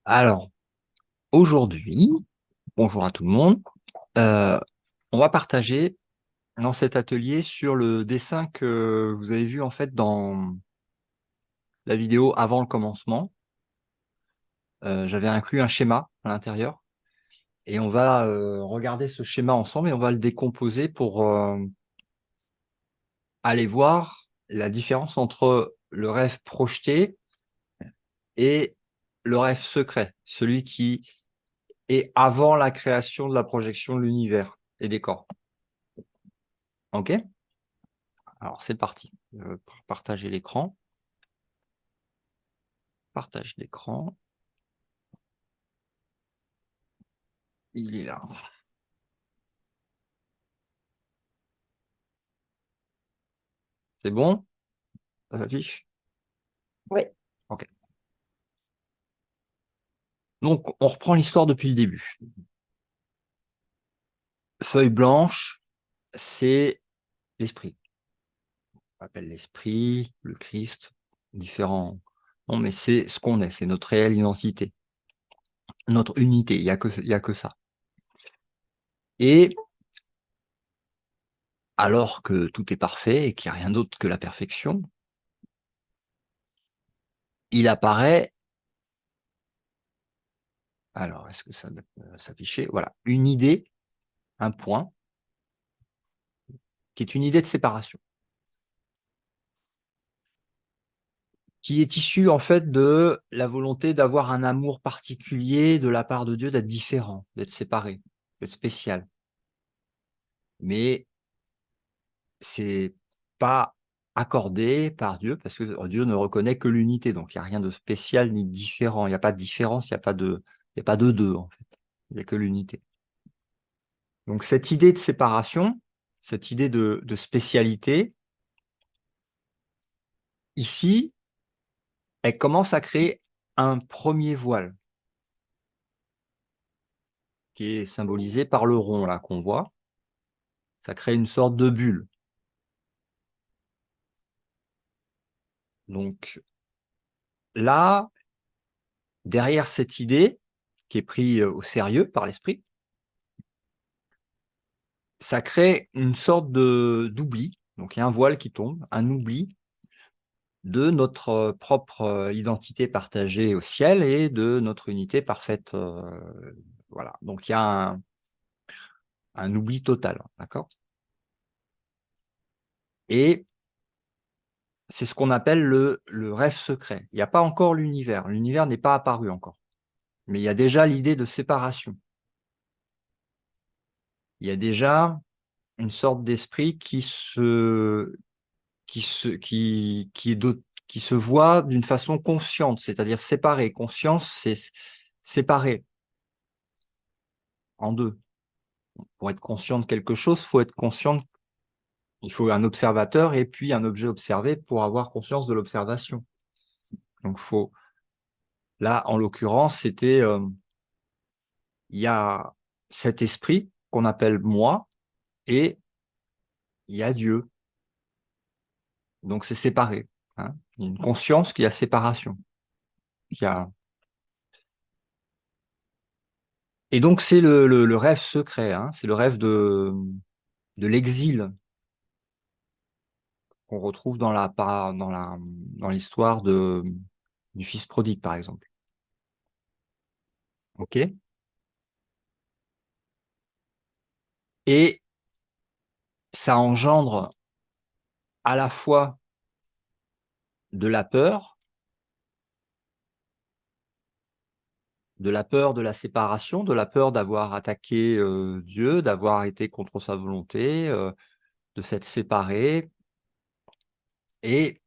Alors, aujourd'hui, bonjour à tout le monde, euh, on va partager dans cet atelier sur le dessin que vous avez vu en fait dans la vidéo avant le commencement. J'avais inclus un schéma à l'intérieur et on va regarder ce schéma ensemble et on va le décomposer pour aller voir la différence entre le rêve projeté et le rêve secret, celui qui est avant la création de la projection de l'univers et des corps. OK? Alors, c'est parti. Partager l'écran. Partage l'écran. Il est là. C'est bon? Ça s'affiche? Oui, OK. Donc, on reprend l'histoire depuis le début. Feuille blanche, c'est l'esprit. On appelle l'esprit, le Christ, différents. Non, mais c'est ce qu'on est, c'est notre réelle identité, notre unité. Il y a que ça. Et alors que tout est parfait et qu'il n'y a rien d'autre que la perfection, il apparaît. Alors, est-ce que ça va s'afficher? Voilà, une idée, un point, qui est une idée de séparation, qui est issue en fait de la volonté d'avoir un amour particulier de la part de Dieu, d'être différent, d'être séparé, d'être spécial. Mais c'est pas accordé par Dieu parce que Dieu ne reconnaît que l'unité, donc il n'y a rien de spécial ni de différent, il n'y a pas de différence, il y a pas de deux en fait, il n'y a que l'unité. Donc cette idée de séparation, cette idée de spécialité, ici, elle commence à créer un premier voile qui est symbolisé par le rond là qu'on voit. Ça crée une sorte de bulle. Donc là, derrière cette idée qui est prise au sérieux par l'esprit, ça crée une sorte d'oubli. Donc il y a un voile qui tombe, un oubli de notre propre identité partagée au ciel et de notre unité parfaite. Voilà. Donc il y a un oubli total, d'accord? Et c'est ce qu'on appelle le rêve secret. Il n'y a pas encore l'univers. L'univers n'est pas apparu encore. Mais il y a déjà l'idée de séparation. Il y a déjà une sorte d'esprit qui se voit d'une façon consciente, c'est-à-dire séparée. Conscience, c'est séparé en deux. Pour être conscient de quelque chose, il faut un observateur et puis un objet observé pour avoir conscience de l'observation. Donc, là, en l'occurrence, il y a cet esprit qu'on appelle moi et il y a Dieu. Donc, c'est séparé. Hein. Il y a une conscience qui a séparation. Qui a... Et donc, c'est le rêve secret. Hein. C'est le rêve de l'exil qu'on retrouve dans l'histoire du fils prodigue, par exemple. OK? Et ça engendre à la fois de la peur, de la peur de la séparation, de la peur d'avoir attaqué Dieu, d'avoir été contre sa volonté, de s'être séparé, et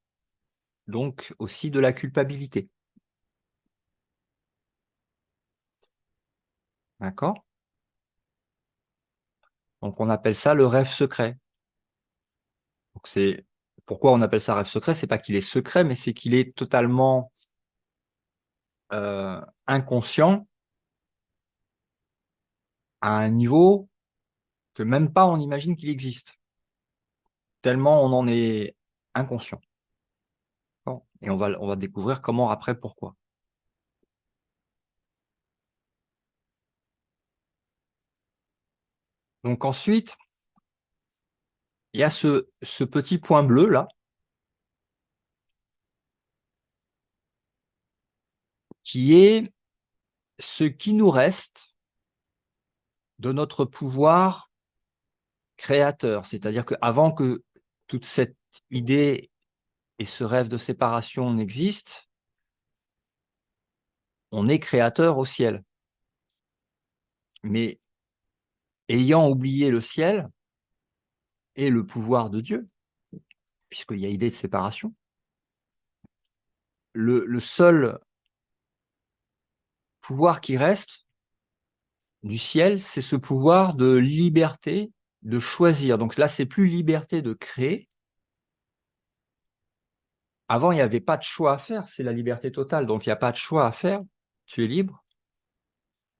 donc aussi de la culpabilité. D'accord? Donc on appelle ça le rêve secret. Donc pourquoi on appelle ça rêve secret? C'est pas qu'il est secret, mais c'est qu'il est totalement inconscient à un niveau que même pas on imagine qu'il existe, tellement on en est inconscient. Bon. Et on va découvrir comment après, pourquoi. Donc ensuite, il y a ce petit point bleu là, qui est ce qui nous reste de notre pouvoir créateur. C'est-à-dire qu'avant que toute cette idée et ce rêve de séparation n'existent, on est créateur au ciel. Mais ayant oublié le ciel et le pouvoir de Dieu, puisqu'il y a idée de séparation, le seul pouvoir qui reste du ciel, c'est ce pouvoir de liberté, de choisir. Donc là, c'est plus liberté de créer. Avant, il n'y avait pas de choix à faire, c'est la liberté totale. Donc, il n'y a pas de choix à faire, tu es libre.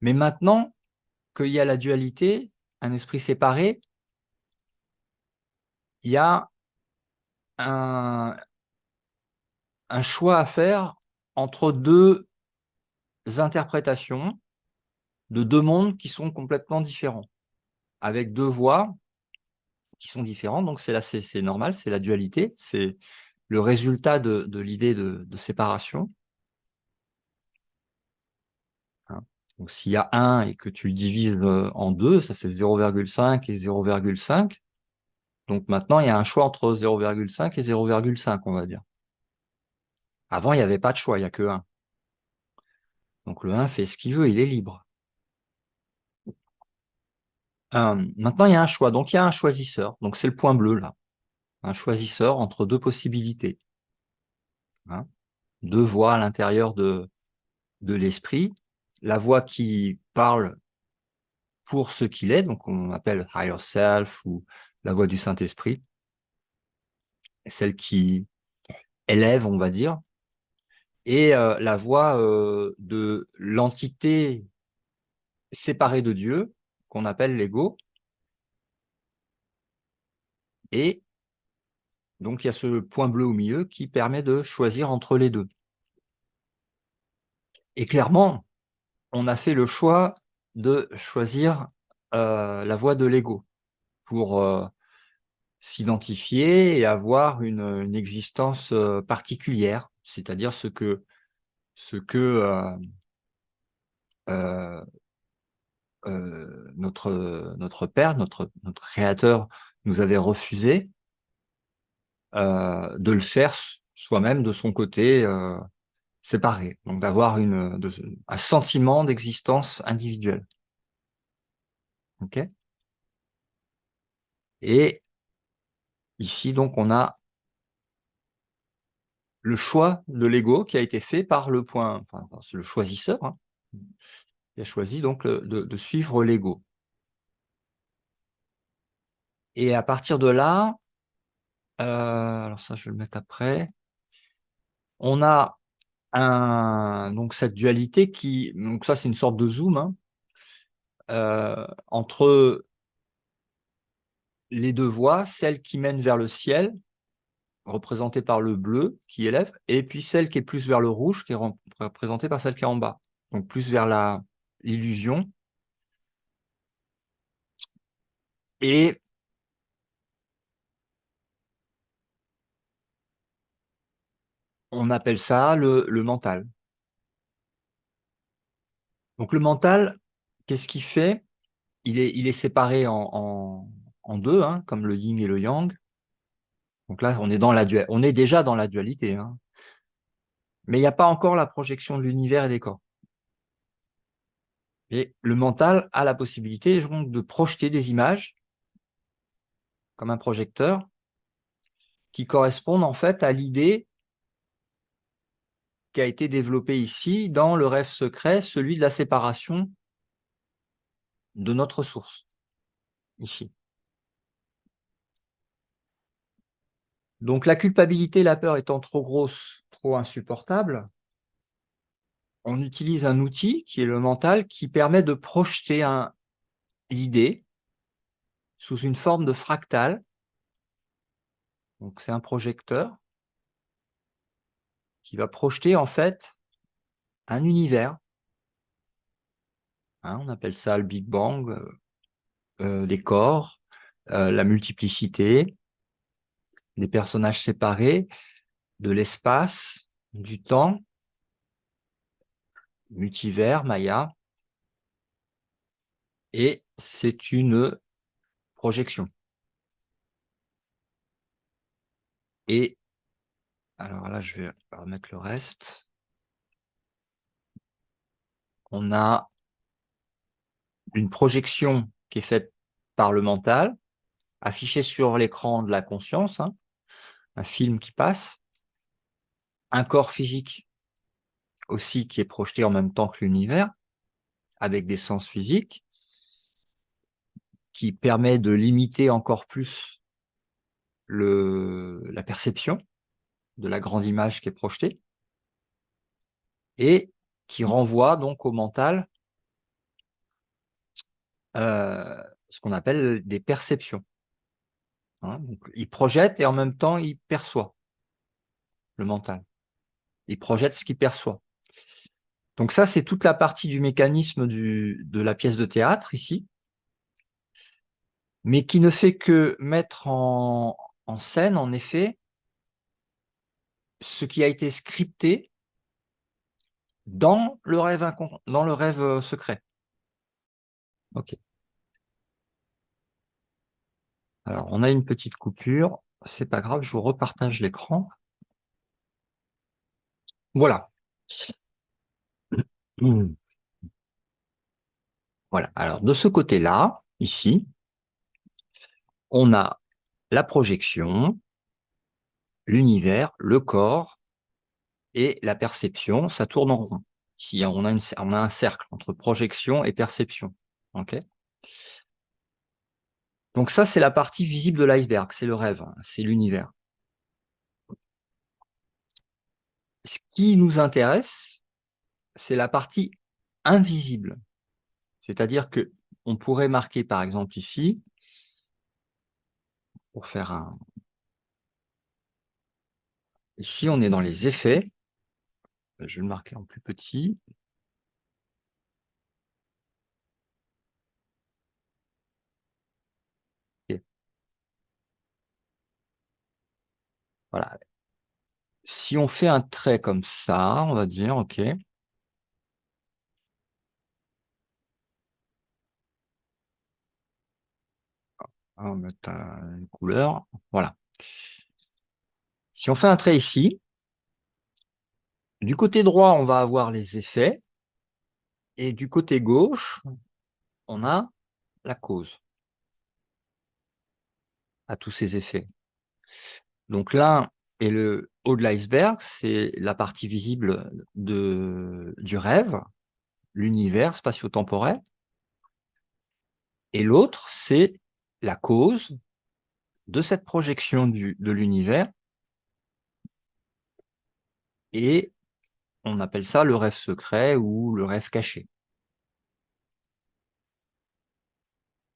Mais maintenant qu'il y a la dualité, un esprit séparé, il y a un choix à faire entre deux interprétations de deux mondes qui sont complètement différents, avec deux voies qui sont différentes. Donc, c'est normal, c'est la dualité, c'est le résultat de l'idée de séparation. Hein. Donc, s'il y a 1 et que tu le divises en 2, ça fait 0,5 et 0,5. Donc maintenant, il y a un choix entre 0,5 et 0,5, on va dire. Avant, il n'y avait pas de choix, il n'y a que 1. Donc le 1 fait ce qu'il veut, il est libre. Maintenant, il y a un choix, donc il y a un choisisseur. Donc c'est le point bleu là. Un choisisseur entre deux possibilités. Hein. Deux voix à l'intérieur de l'esprit. La voix qui parle pour ce qu'il est, donc on appelle higher self ou la voix du Saint-Esprit. Celle qui élève, on va dire. Et la voix de l'entité séparée de Dieu, qu'on appelle l'ego. Et donc, il y a ce point bleu au milieu qui permet de choisir entre les deux. Et clairement, on a fait le choix de choisir la voie de l'ego pour s'identifier et avoir une existence particulière, c'est-à-dire ce que notre Père, notre Créateur nous avait refusé de le faire soi-même de son côté séparé, donc d'avoir un sentiment d'existence individuelle. Ok. Et ici, donc, on a le choix de l'ego qui a été fait par le point, enfin, le choisisseur, hein, qui a choisi donc de suivre l'ego. Et à partir de là, alors ça, je vais le mettre après, on a donc cette dualité qui, donc ça, c'est une sorte de zoom, hein, entre les deux voies, celle qui mène vers le ciel, représentée par le bleu qui élève, et puis celle qui est plus vers le rouge, qui est représentée par celle qui est en bas. Donc plus vers l'illusion. Et on appelle ça le mental. Donc le mental, qu'est-ce qu'il fait? Il est séparé en deux, hein, comme le yin et le yang. Donc là, on est déjà dans la dualité, hein. Mais il n'y a pas encore la projection de l'univers et des corps. Et le mental a la possibilité donc de projeter des images comme un projecteur qui correspondent en fait à l'idée qui a été développée ici dans le rêve secret, celui de la séparation de notre source, ici. Donc la culpabilité, la peur étant trop grosse, trop insupportable, on utilise un outil qui est le mental qui permet de projeter l'idée sous une forme de fractal. Donc c'est un projecteur qui va projeter en fait un univers. Hein, on appelle ça le Big Bang, les corps, la multiplicité, des personnages séparés, de l'espace, du temps, multivers, Maya, et c'est une projection. Et alors là, je vais remettre le reste. On a une projection qui est faite par le mental, affichée sur l'écran de la conscience, hein, un film qui passe, un corps physique aussi qui est projeté en même temps que l'univers, avec des sens physiques, qui permet de limiter encore plus la perception de la grande image qui est projetée, et qui renvoie donc au mental ce qu'on appelle des perceptions. Hein. Donc, il projette et en même temps, il perçoit, le mental. Il projette ce qu'il perçoit. Donc ça, c'est toute la partie du mécanisme de la pièce de théâtre, ici, mais qui ne fait que mettre en scène, en effet, ce qui a été scripté dans le rêve secret. Ok. Alors, on a une petite coupure. C'est pas grave, je vous repartage l'écran. Voilà. Voilà. Alors, de ce côté-là, ici, on a la projection, l'univers, le corps et la perception. Ça tourne en rond. Ici, on a un cercle entre projection et perception. Ok. Donc ça, c'est la partie visible de l'iceberg. C'est le rêve, hein, c'est l'univers. Ce qui nous intéresse, c'est la partie invisible. C'est-à-dire que on pourrait marquer, par exemple, ici, pour faire un... Ici, on est dans les effets. Je vais le marquer en plus petit. Et voilà. Si on fait un trait comme ça, on va dire, OK. On va mettre une couleur. Voilà. Si on fait un trait ici, du côté droit, on va avoir les effets. Et du côté gauche, on a la cause à tous ces effets. Donc l'un est le haut de l'iceberg, c'est la partie visible du rêve, l'univers spatio-temporel. Et l'autre, c'est la cause de cette projection de l'univers. Et on appelle ça le rêve secret ou le rêve caché.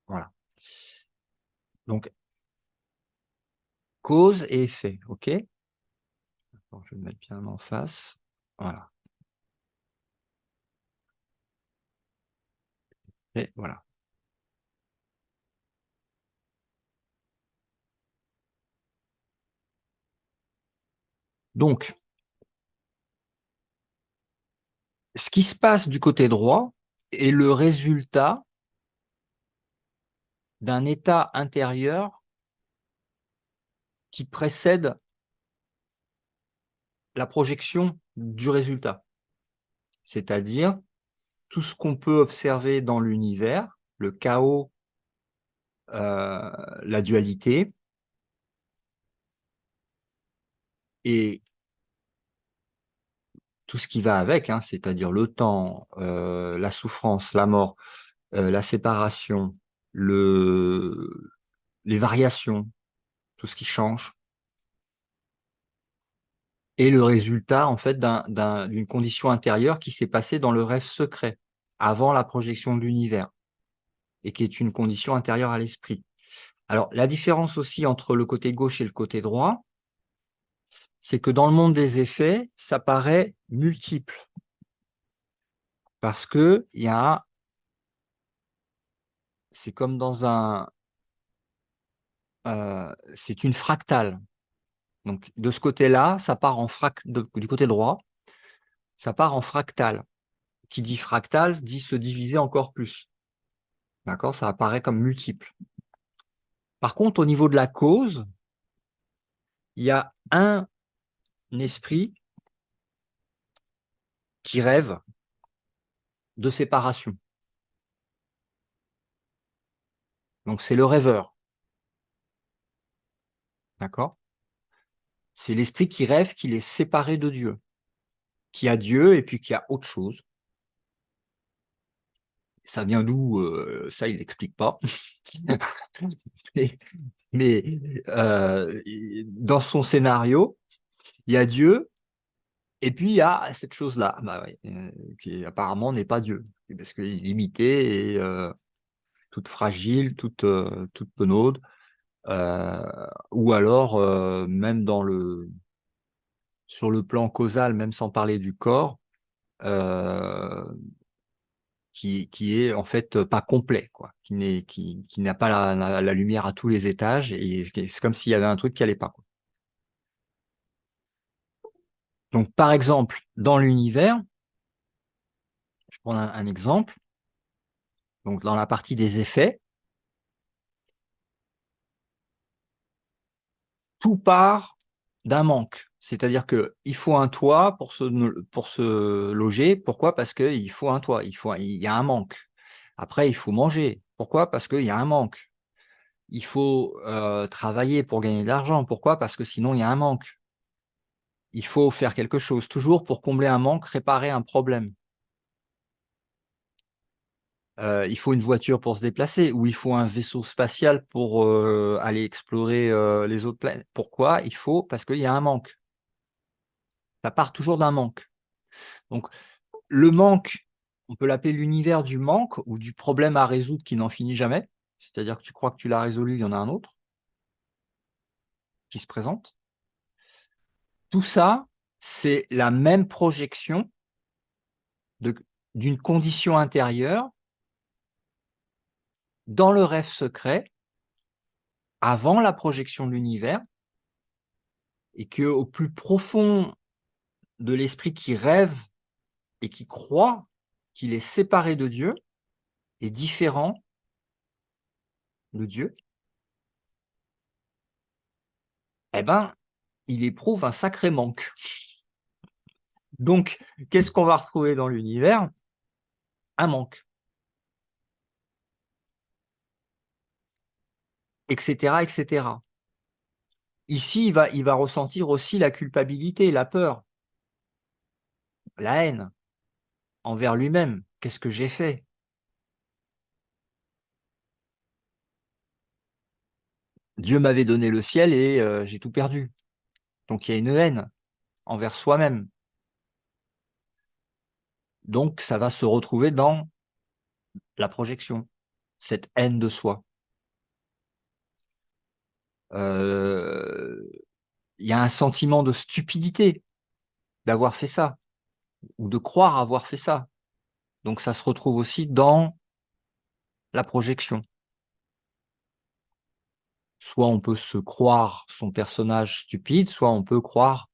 Voilà. Donc, cause et effet, OK? Alors, je vais le mettre bien en face. Voilà. Et voilà. Donc, ce qui se passe du côté droit est le résultat d'un état intérieur qui précède la projection du résultat. C'est-à-dire tout ce qu'on peut observer dans l'univers, le chaos, la dualité, et tout ce qui va avec, hein, c'est-à-dire le temps, la souffrance, la mort, la séparation, les variations, tout ce qui change, et le résultat en fait d'une condition intérieure qui s'est passée dans le rêve secret, avant la projection de l'univers, et qui est une condition intérieure à l'esprit. Alors, la différence aussi entre le côté gauche et le côté droit, c'est que dans le monde des effets, ça paraît multiple. Parce qu'il y a c'est comme dans un... c'est une fractale. Donc, de ce côté-là, ça part en du côté droit, ça part en fractale. Qui dit fractale dit se diviser encore plus. D'accord? Ça apparaît comme multiple. Par contre, au niveau de la cause, il y a un esprit qui rêve de séparation. Donc, c'est le rêveur. D'accord? C'est l'esprit qui rêve qu'il est séparé de Dieu, qui a Dieu et puis qui a autre chose. Ça vient d'où? Ça, il n'explique pas. mais dans son scénario, il y a Dieu et puis il y a cette chose-là, bah ouais, qui apparemment n'est pas Dieu, parce qu'il est limité et toute fragile, toute penaude, ou alors même sur le plan causal, même sans parler du corps, euh, qui est en fait pas complet, quoi, qui n'a pas la lumière à tous les étages, et c'est comme s'il y avait un truc qui allait pas, quoi. Donc, par exemple, dans l'univers, je prends un exemple, donc dans la partie des effets, tout part d'un manque. C'est-à-dire que il faut un toit pour se loger. Pourquoi? Parce qu'il faut un toit. Il y a un manque. Après, il faut manger. Pourquoi? Parce qu'il y a un manque. Il faut travailler pour gagner de l'argent. Pourquoi? Parce que sinon, il y a un manque. Il faut faire quelque chose, toujours pour combler un manque, réparer un problème. Il faut une voiture pour se déplacer, ou il faut un vaisseau spatial pour aller explorer les autres planètes. Pourquoi? Il faut, parce qu'il y a un manque. Ça part toujours d'un manque. Donc, le manque, on peut l'appeler l'univers du manque ou du problème à résoudre qui n'en finit jamais. C'est-à-dire que tu crois que tu l'as résolu, il y en a un autre qui se présente. Tout ça, c'est la même projection d'une condition intérieure dans le rêve secret avant la projection de l'univers, et que au plus profond de l'esprit qui rêve et qui croit qu'il est séparé de Dieu et différent de Dieu, eh ben, il éprouve un sacré manque. Donc, qu'est-ce qu'on va retrouver dans l'univers? Un manque, etc., etc. Ici, il va ressentir aussi la culpabilité, la peur, la haine envers lui-même. Qu'est-ce que j'ai fait? Dieu m'avait donné le ciel et j'ai tout perdu. Donc, il y a une haine envers soi-même. Donc, ça va se retrouver dans la projection, cette haine de soi. Il y a un sentiment de stupidité d'avoir fait ça, ou de croire avoir fait ça. Donc, ça se retrouve aussi dans la projection. Soit on peut se croire son personnage stupide, soit on peut croire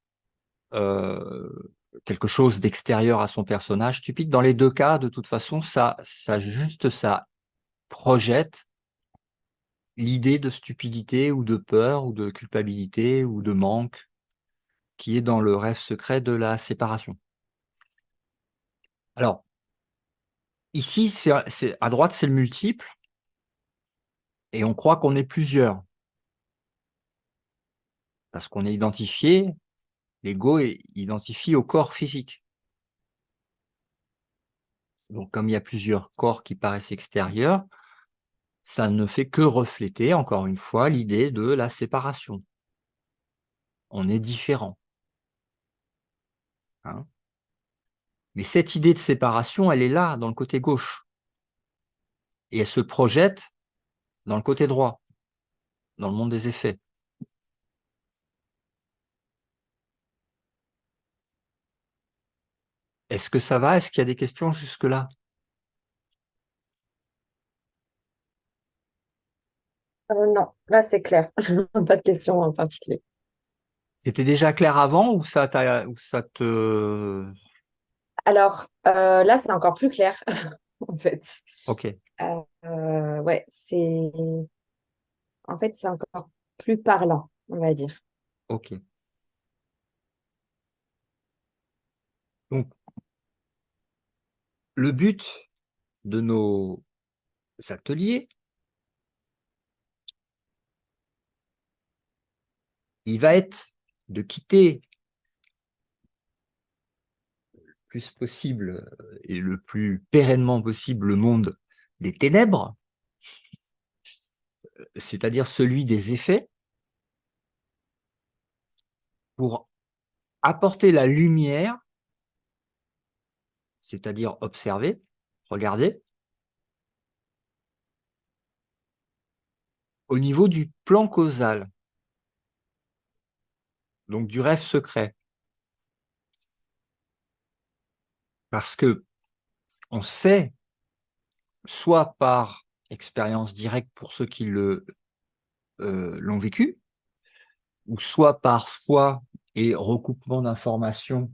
euh, quelque chose d'extérieur à son personnage stupide. Dans les deux cas, de toute façon, ça projette l'idée de stupidité ou de peur ou de culpabilité ou de manque qui est dans le rêve secret de la séparation. Alors, ici, à droite, c'est le multiple, et on croit qu'on est plusieurs, parce qu'on est identifié, l'ego est identifié au corps physique. Donc, comme il y a plusieurs corps qui paraissent extérieurs, ça ne fait que refléter, encore une fois, l'idée de la séparation. On est différent, hein. Mais cette idée de séparation, elle est là, dans le côté gauche. Et elle se projette dans le côté droit, dans le monde des effets. Est-ce que ça va? Est-ce qu'il y a des questions jusque-là? Non, là c'est clair. Pas de question en particulier. C'était déjà clair avant ou ou ça te... Alors là c'est encore plus clair en fait. Ok, Ouais, c'est encore plus parlant, on va dire. ok. Donc, le but de nos ateliers, il va être de quitter le plus possible et le plus pérennement possible le monde des ténèbres, c'est-à-dire celui des effets, pour apporter la lumière, c'est-à-dire observer, regarder, au niveau du plan causal, donc du rêve secret. Parce que on sait, soit par expérience directe pour ceux qui l'ont vécu, ou soit par foi et recoupement d'informations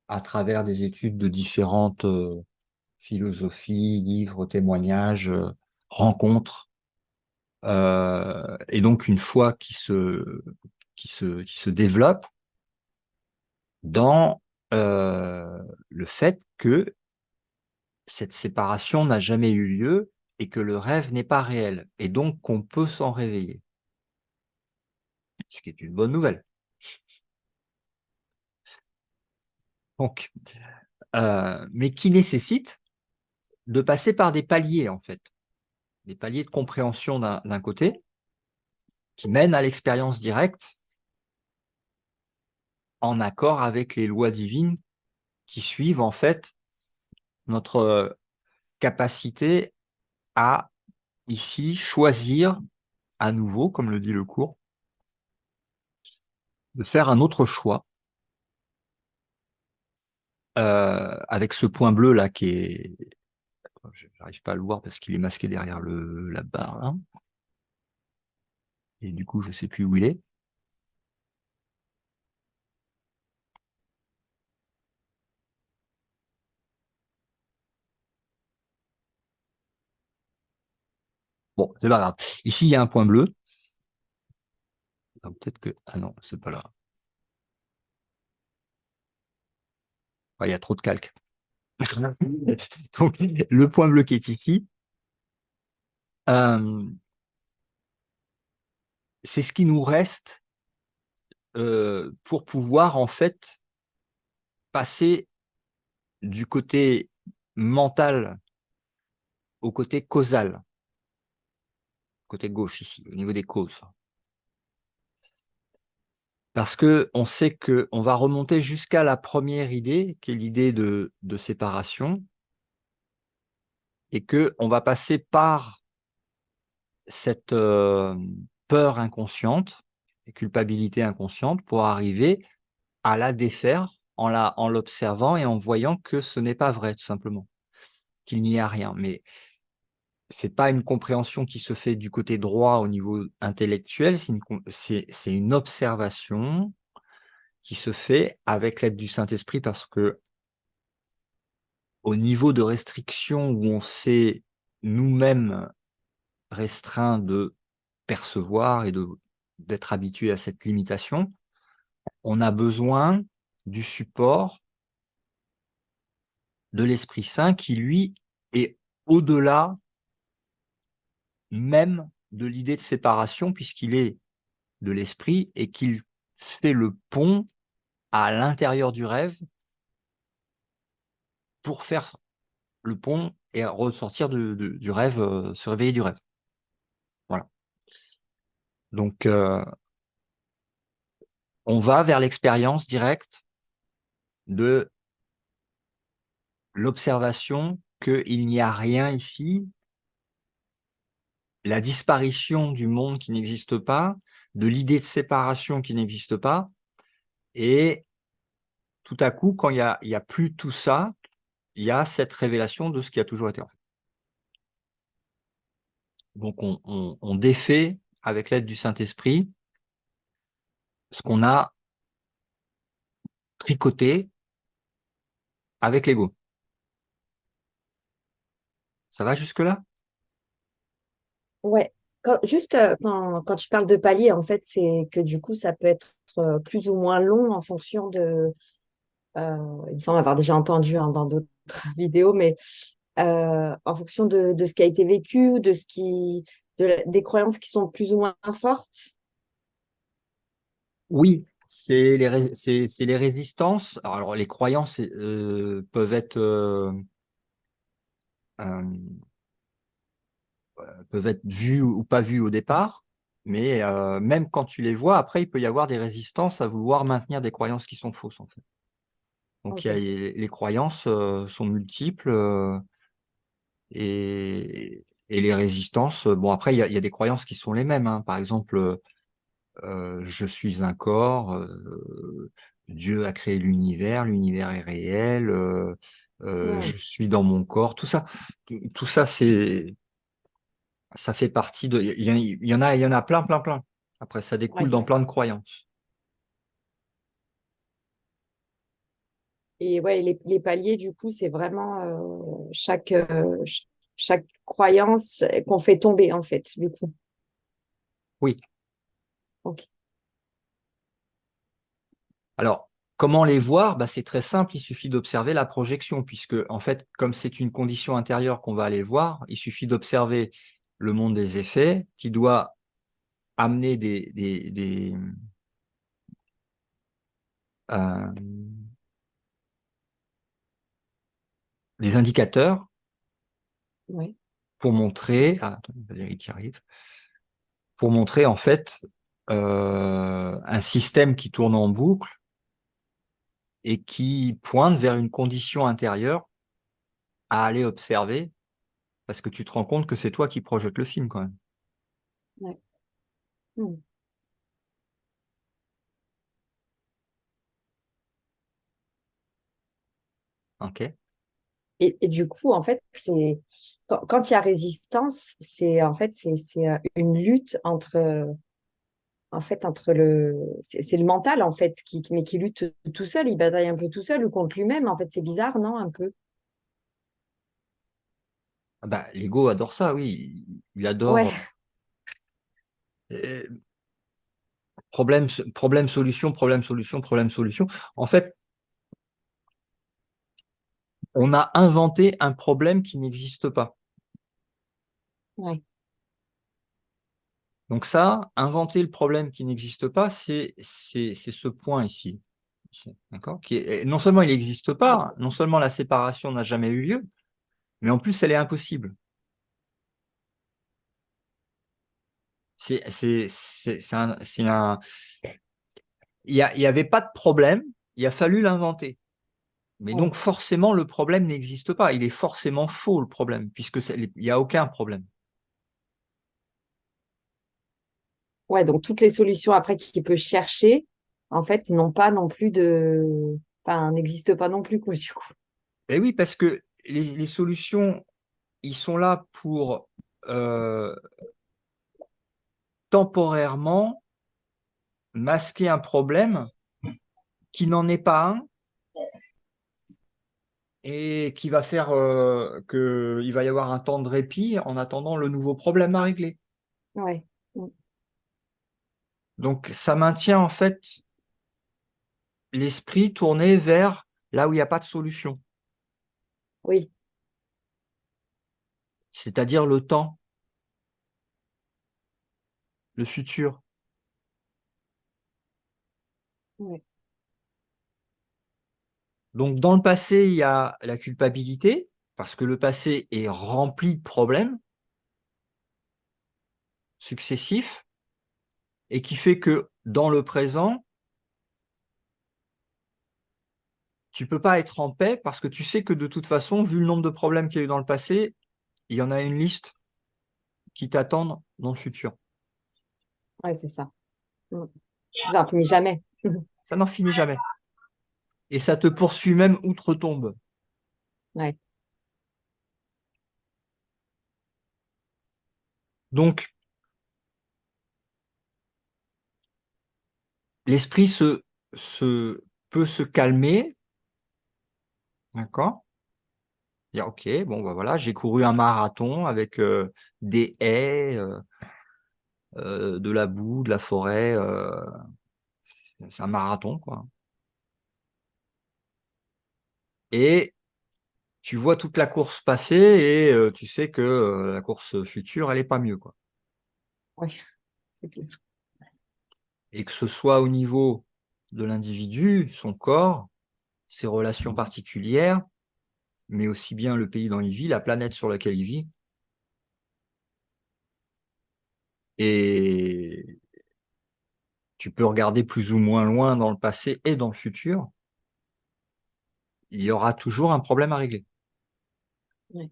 à travers des études de différentes philosophies, livres, témoignages, rencontres. Et donc une foi qui se développe dans le fait que cette séparation n'a jamais eu lieu et que le rêve n'est pas réel, et donc qu'on peut s'en réveiller, ce qui est une bonne nouvelle. Donc, mais qui nécessite de passer par des paliers, en fait, des paliers de compréhension d'un côté, qui mènent à l'expérience directe en accord avec les lois divines qui suivent, en fait, notre capacité à, ici, choisir à nouveau, comme le dit le cours, de faire un autre choix avec ce point bleu là qui est, je n'arrive pas à le voir parce qu'il est masqué derrière la barre là, et du coup je sais plus où il est. Bon, c'est pas grave. Ici il y a un point bleu. Donc, peut-être que ah non, c'est pas là. Ouais, il y a trop de calque. Donc le point bleu qui est ici, euh, c'est ce qui nous reste pour pouvoir en fait passer du côté mental au côté causal, côté gauche ici, au niveau des causes. Parce que on sait que on va remonter jusqu'à la première idée, qui est l'idée de séparation, et que on va passer par cette peur inconsciente et culpabilité inconsciente pour arriver à la défaire en l'observant et en voyant que ce n'est pas vrai, tout simplement, qu'il n'y a rien. Mais c'est pas une compréhension qui se fait du côté droit au niveau intellectuel, c'est une observation qui se fait avec l'aide du Saint-Esprit, parce que au niveau de restriction où on s'est nous-mêmes restreint de percevoir et d'être habitué à cette limitation, on a besoin du support de l'Esprit Saint qui, lui, est au-delà même de l'idée de séparation, puisqu'il est de l'Esprit et qu'il fait le pont à l'intérieur du rêve pour faire le pont et ressortir du rêve, se réveiller du rêve. Voilà. Donc, on va vers l'expérience directe de l'observation qu'il n'y a rien ici, la disparition du monde qui n'existe pas, de l'idée de séparation qui n'existe pas, et tout à coup, quand il y a plus tout ça, il y a cette révélation de ce qui a toujours été en fait. Donc on défait avec l'aide du Saint-Esprit, ce qu'on a tricoté avec l'ego. Ça va jusque-là? Ouais. Juste quand tu parles de palier, en fait, c'est que du coup, ça peut être plus ou moins long en fonction de. Il me semble avoir déjà entendu hein, dans d'autres vidéos, mais en fonction de ce qui a été vécu, ou des croyances qui sont plus ou moins fortes. Oui, c'est les résistances. Alors, les croyances euh, peuvent être vues ou pas vues au départ, mais même quand tu les vois, après, il peut y avoir des résistances à vouloir maintenir des croyances qui sont fausses, en fait. Donc, Ok. les croyances sont multiples et les résistances. Bon, après, il y a des croyances qui sont les mêmes, hein. Par exemple, je suis un corps, Dieu a créé l'univers, l'univers est réel, Hmm. je suis dans mon corps, tout ça, ça fait partie de, il y en a plein, plein, plein. Après, ça découle Ouais. dans plein de croyances. Et ouais, les paliers, du coup, c'est vraiment chaque croyance qu'on fait tomber, en fait, du coup. Oui. Ok. Alors, comment les voir? Bah, c'est très simple, il suffit d'observer la projection, puisque, en fait, comme c'est une condition intérieure qu'on va aller voir, il suffit d'observer le monde des effets qui doit amener euh, des indicateurs Ouais. pour montrer, attends, Valérie qui arrive, pour montrer en fait un système qui tourne en boucle et qui pointe vers une condition intérieure à aller observer, parce que tu te rends compte que c'est toi qui projettes le film quand même. Ouais. Hmm. Ok? Et du coup, en fait, quand il y a résistance, c'est en fait c'est une lutte entre c'est le mental en fait mais qui lutte tout seul, il bataille un peu tout seul ou contre lui-même. En fait, c'est bizarre, non? Un peu. Ah bah, l'ego adore ça, oui. Il Ouais, adore euh, problème, problème, solution, problème, solution, problème, solution. En fait, on a inventé un problème qui n'existe pas. ouais, Donc ça, inventer le problème qui n'existe pas, c'est ce point ici. D'accord? Non seulement il n'existe pas, non seulement la séparation n'a jamais eu lieu, mais en plus elle est impossible. C'est un, il y avait pas de problème, il a fallu l'inventer. Mais ouais. donc forcément le problème n'existe pas. Il est forcément faux le problème, puisque il n'y a aucun problème. Ouais, donc toutes les solutions après qu'il peut chercher, en fait, n'ont pas non plus de. Enfin, n'existent pas non plus, quoi, du coup. Et oui, parce que les solutions, ils sont là pour euh, temporairement masquer un problème qui n'en est pas un et qui va faire qu'il va y avoir un temps de répit en attendant le nouveau problème à régler. Ouais. Mm. Donc ça maintient en fait l'esprit tourné vers là où il n'y a pas de solution, Oui, c'est-à-dire le temps, le futur. ouais. Donc dans le passé, il y a la culpabilité, parce que le passé est rempli de problèmes successifs et qui fait que dans le présent, tu peux pas être en paix parce que tu sais que de toute façon, vu le nombre de problèmes qu'il y a eu dans le passé, il y en a une liste qui t'attendent dans le futur. Ouais, c'est ça. Mm. Ça n'en finit jamais. Ça n'en finit jamais. Et ça te poursuit même outre-tombe. Ouais. Donc, l'esprit peut se calmer, d'accord? Dire, ok, bon, bah voilà, j'ai couru un marathon avec des haies, de la boue, de la forêt, c'est un marathon, quoi. Et tu vois toute la course passer et tu sais que la course future, elle est pas mieux, quoi. Oui, c'est clair. Et que ce soit au niveau de l'individu, son corps, ses relations particulières, mais aussi bien le pays dont il vit, la planète sur laquelle il vit. Et tu peux regarder plus ou moins loin dans le passé et dans le futur. Il y aura toujours un problème à régler. Ouais.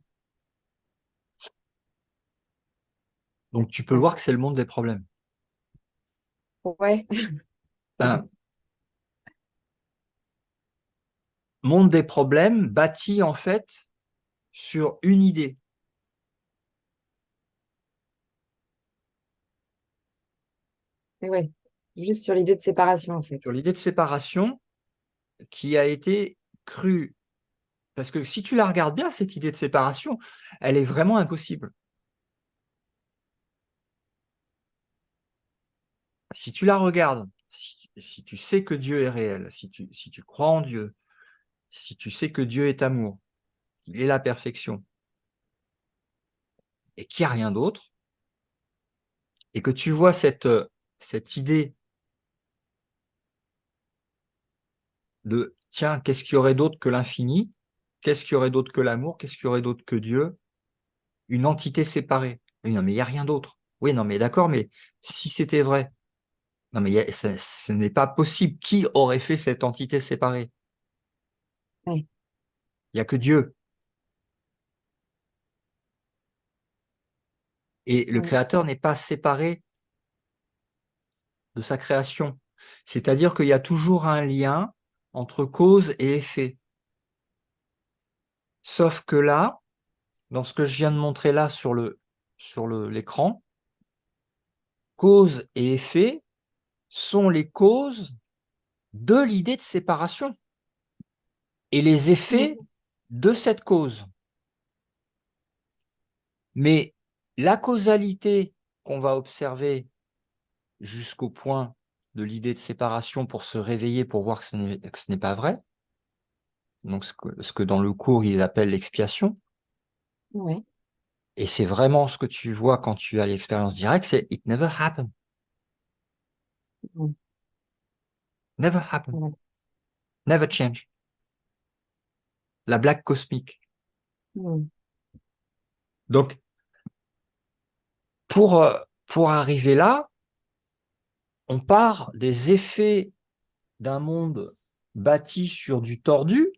Donc tu peux voir que c'est le monde des problèmes. Ouais. Un monde des problèmes bâti en fait sur une idée. Ouais. Juste sur l'idée de séparation, en fait. Sur l'idée de séparation qui a été crue. Parce que si tu la regardes bien, cette idée de séparation, elle est vraiment impossible. Si tu la regardes, si tu sais que Dieu est réel, si tu crois en Dieu, si tu sais que Dieu est amour, qu'il est la perfection, et qu'il n'y a rien d'autre, et que tu vois cette idée de, tiens, qu'est-ce qu'il y aurait d'autre que l'infini? Qu'est-ce qu'il y aurait d'autre que l'amour? Qu'est-ce qu'il y aurait d'autre que Dieu? Une entité séparée. Oui, non, mais il n'y a rien d'autre. Oui, non, mais d'accord, mais si c'était vrai, non, mais ce n'est pas possible. Qui aurait fait cette entité séparée? Ouais. Il n'y a que Dieu. Et le Ouais. Créateur n'est pas séparé de sa création. C'est-à-dire qu'il y a toujours un lien entre cause et effet. Sauf que là, dans ce que je viens de montrer là sur l'écran, cause et effet sont les causes de l'idée de séparation et les effets Mm. de cette cause. Mais la causalité qu'on va observer jusqu'au point de l'idée de séparation pour se réveiller, pour voir que ce n'est pas vrai, donc ce que dans le cours ils appellent l'expiation, Ouais. et c'est vraiment ce que tu vois quand tu as l'expérience directe, c'est it never happened, Mm. never happened, Ouais. never change. La blague cosmique. Mm. Donc, pour arriver là, on part des effets d'un monde bâti sur du tordu.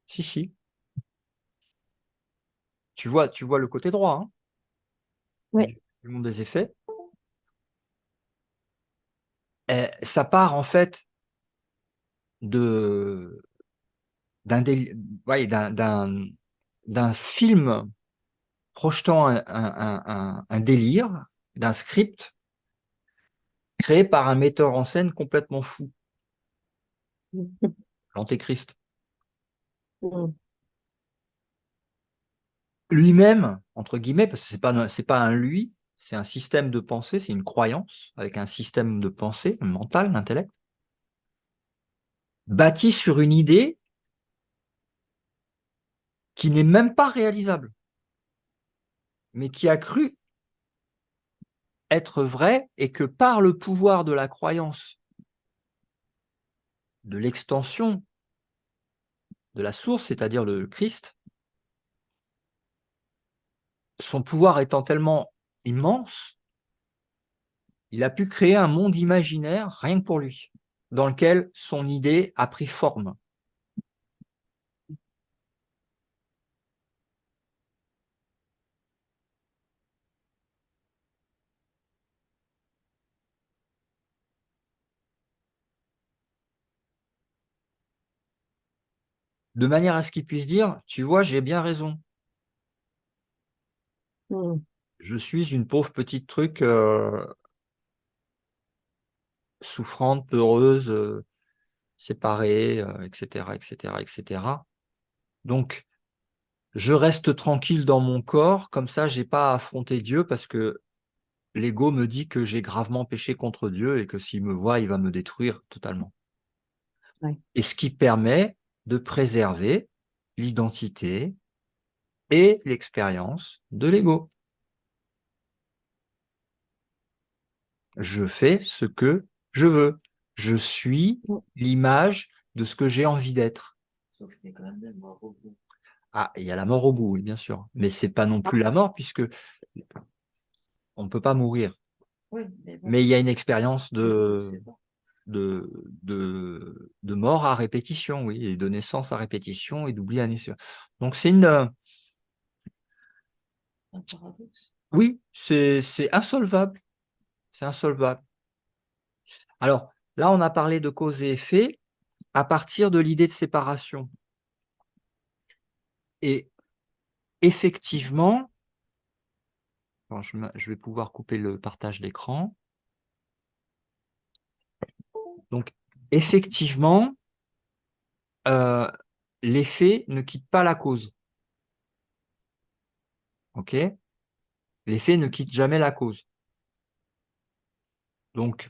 Si, si. Tu vois le côté droit hein, Ouais. du monde des effets. Et ça part en fait de d'un ouais, d'un film projetant un délire, d'un script créé par un metteur en scène complètement fou, Mm. l'Antéchrist. Mm. Lui-même, entre guillemets, parce que c'est pas un lui, c'est un système de pensée, c'est une croyance avec un système de pensée, un mental, l'intellect, bâti sur une idée qui n'est même pas réalisable, mais qui a cru être vrai et que par le pouvoir de la croyance, de l'extension de la source, c'est-à-dire le Christ, son pouvoir étant tellement immense, il a pu créer un monde imaginaire rien que pour lui, dans lequel son idée a pris forme. De manière à ce qu'il puisse dire, tu vois, j'ai bien raison. Mm. Je suis une pauvre petite truc souffrante, peureuse, séparée, etc., etc., etc. Donc, je reste tranquille dans mon corps, comme ça, j'ai pas à affronter Dieu parce que l'ego me dit que j'ai gravement péché contre Dieu et que s'il me voit, il va me détruire totalement. Ouais. Et ce qui permet de préserver l'identité et l'expérience de l'ego. Je fais ce que je veux. Je suis Mm. l'image de ce que j'ai envie d'être. Sauf qu'il y a quand même la mort au bout. Ah, il y a la mort au bout, oui, bien sûr. Mais c'est pas non plus la mort puisque on ne peut pas mourir. Oui, mais il y a une expérience de mort à répétition, oui, et de naissance à répétition et d'oubli à naissance. Donc c'est un paradoxe. Oui, c'est insolvable. C'est insolvable. Alors, là, on a parlé de cause et effet à partir de l'idée de séparation. Et effectivement, je vais pouvoir couper le partage d'écran. Donc, effectivement, l'effet ne quitte pas la cause. OK? L'effet ne quitte jamais la cause. Donc,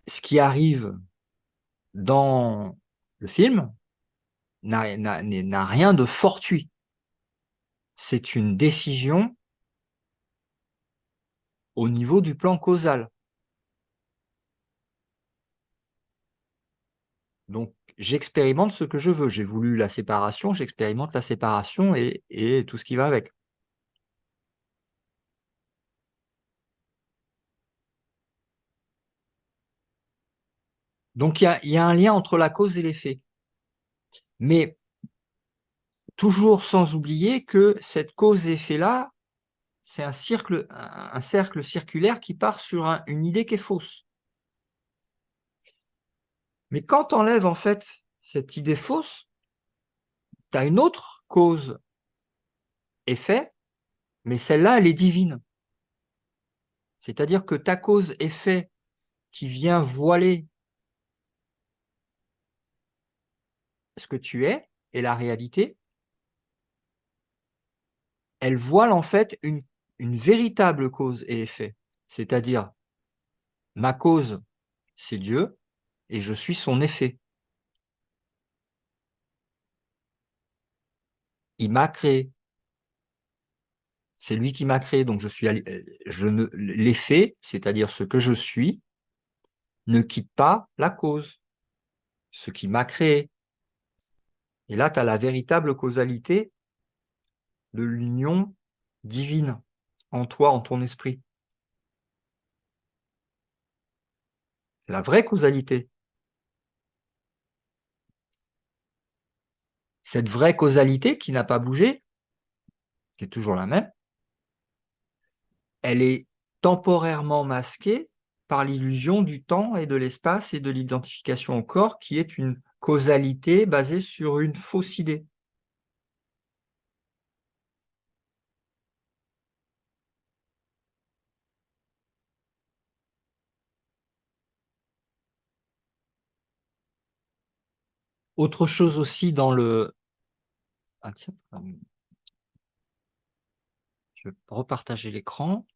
ce qui arrive dans le film n'a rien de fortuit. C'est une décision au niveau du plan causal. Donc, j'expérimente ce que je veux. J'ai voulu la séparation, j'expérimente la séparation et tout ce qui va avec. Donc, il y a un lien entre la cause et l'effet. Mais toujours sans oublier que cette cause-effet-là, c'est un cercle circulaire qui part sur une idée qui est fausse. Mais quand tu enlèves en fait cette idée fausse, tu as une autre cause-effet, mais celle-là, elle est divine. C'est-à-dire que ta cause-effet qui vient voiler ce que tu es et la réalité, elle voile en fait une véritable cause et effet. C'est-à-dire, ma cause, c'est Dieu, et je suis son effet. Il m'a créé. C'est lui qui m'a créé, donc l'effet, c'est-à-dire ce que je suis, ne quitte pas la cause, ce qui m'a créé. Et là, tu as la véritable causalité de l'union divine en toi, en ton esprit. C'est la vraie causalité. Cette vraie causalité qui n'a pas bougé, qui est toujours la même, elle est temporairement masquée par l'illusion du temps et de l'espace et de l'identification au corps, qui est une causalité basée sur une fausse idée. Autre chose aussi dans le... Ah, tiens, je vais repartager l'écran.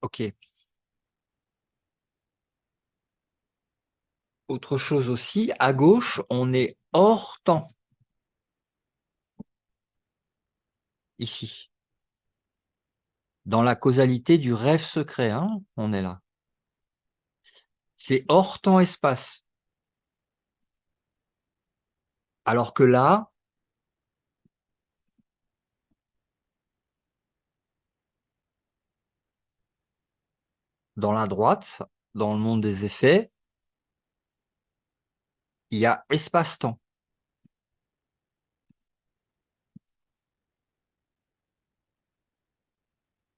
OK. Autre chose aussi, à gauche, on est hors temps. Ici. Dans la causalité du rêve secret, hein, on est là. C'est hors temps-espace. Alors que là, dans la droite, dans le monde des effets, il y a espace-temps.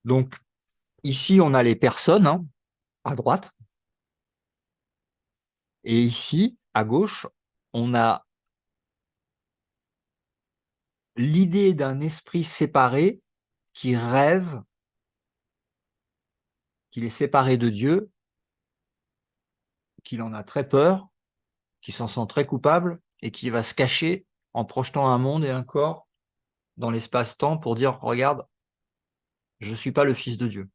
Donc, ici, on a les personnes, hein, à droite. Et ici, à gauche, on a l'idée d'un esprit séparé qui rêve qu'il est séparé de Dieu, qu'il en a très peur, qu'il s'en sent très coupable et qu'il va se cacher en projetant un monde et un corps dans l'espace-temps pour dire, regarde, je ne suis pas le Fils de Dieu.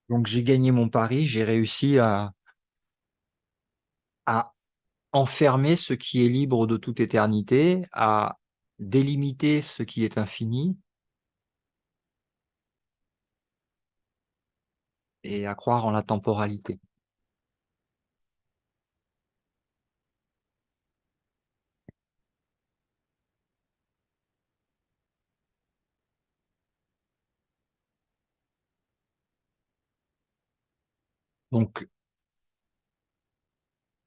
Donc j'ai gagné mon pari, j'ai réussi à enfermer ce qui est libre de toute éternité, à délimiter ce qui est infini et à croire en la temporalité. Donc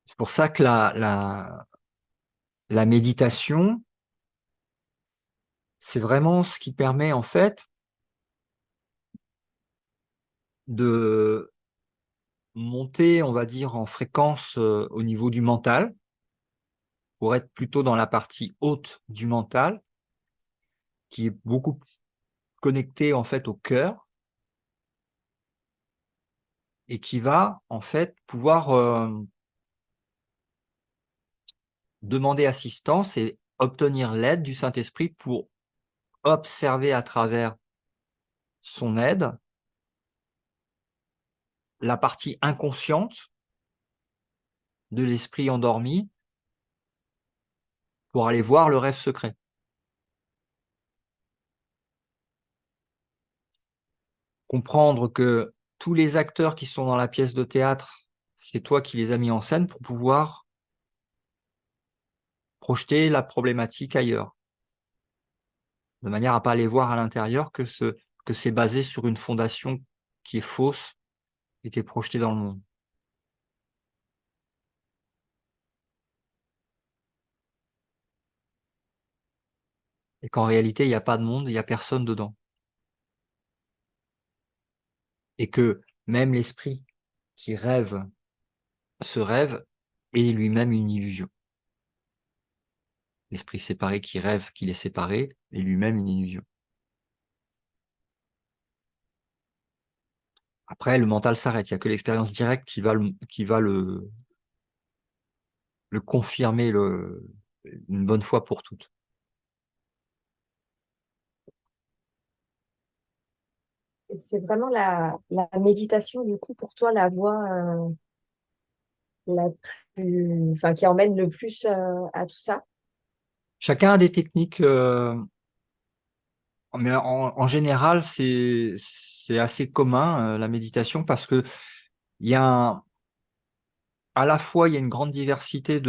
c'est pour ça que la méditation, c'est vraiment ce qui permet en fait de monter, on va dire, en fréquence au niveau du mental, pour être plutôt dans la partie haute du mental, qui est beaucoup connectée en fait au cœur et qui va en fait pouvoir demander assistance et obtenir l'aide du Saint-Esprit pour observer à travers son aide la partie inconsciente de l'esprit endormi pour aller voir le rêve secret. Comprendre que tous les acteurs qui sont dans la pièce de théâtre, c'est toi qui les as mis en scène pour pouvoir projeter la problématique ailleurs, de manière à pas aller voir à l'intérieur que c'est basé sur une fondation qui est fausse et qui est projetée dans le monde. Et qu'en réalité, il n'y a pas de monde, il n'y a personne dedans. Et que même l'esprit qui rêve ce rêve est lui-même une illusion. L'esprit séparé qui rêve qu'il est séparé est lui-même une illusion. Après, le mental s'arrête. Il n'y a que l'expérience directe qui va le confirmer une bonne fois pour toutes. Et c'est vraiment la méditation, du coup, pour toi, la voie la plus, enfin, qui emmène le plus à tout ça. Chacun a des techniques, mais en général, c'est assez commun, la méditation, parce que il y a à la fois, il y a une grande diversité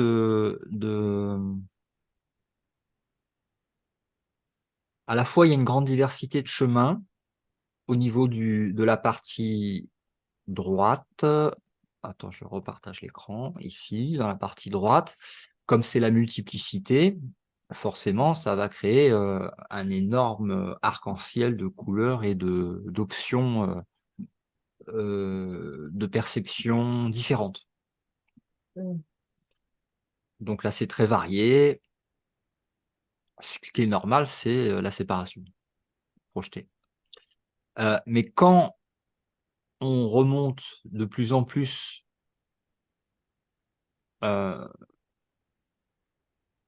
à la fois, il y a une grande diversité de chemins au niveau de la partie droite. Attends, je repartage l'écran ici, dans la partie droite. Comme c'est la multiplicité, forcément, ça va créer un énorme arc-en-ciel de couleurs et d'options de perception différentes. Mm. Donc là, c'est très varié. Ce qui est normal, c'est la séparation projetée. Mais quand on remonte de plus en plus euh,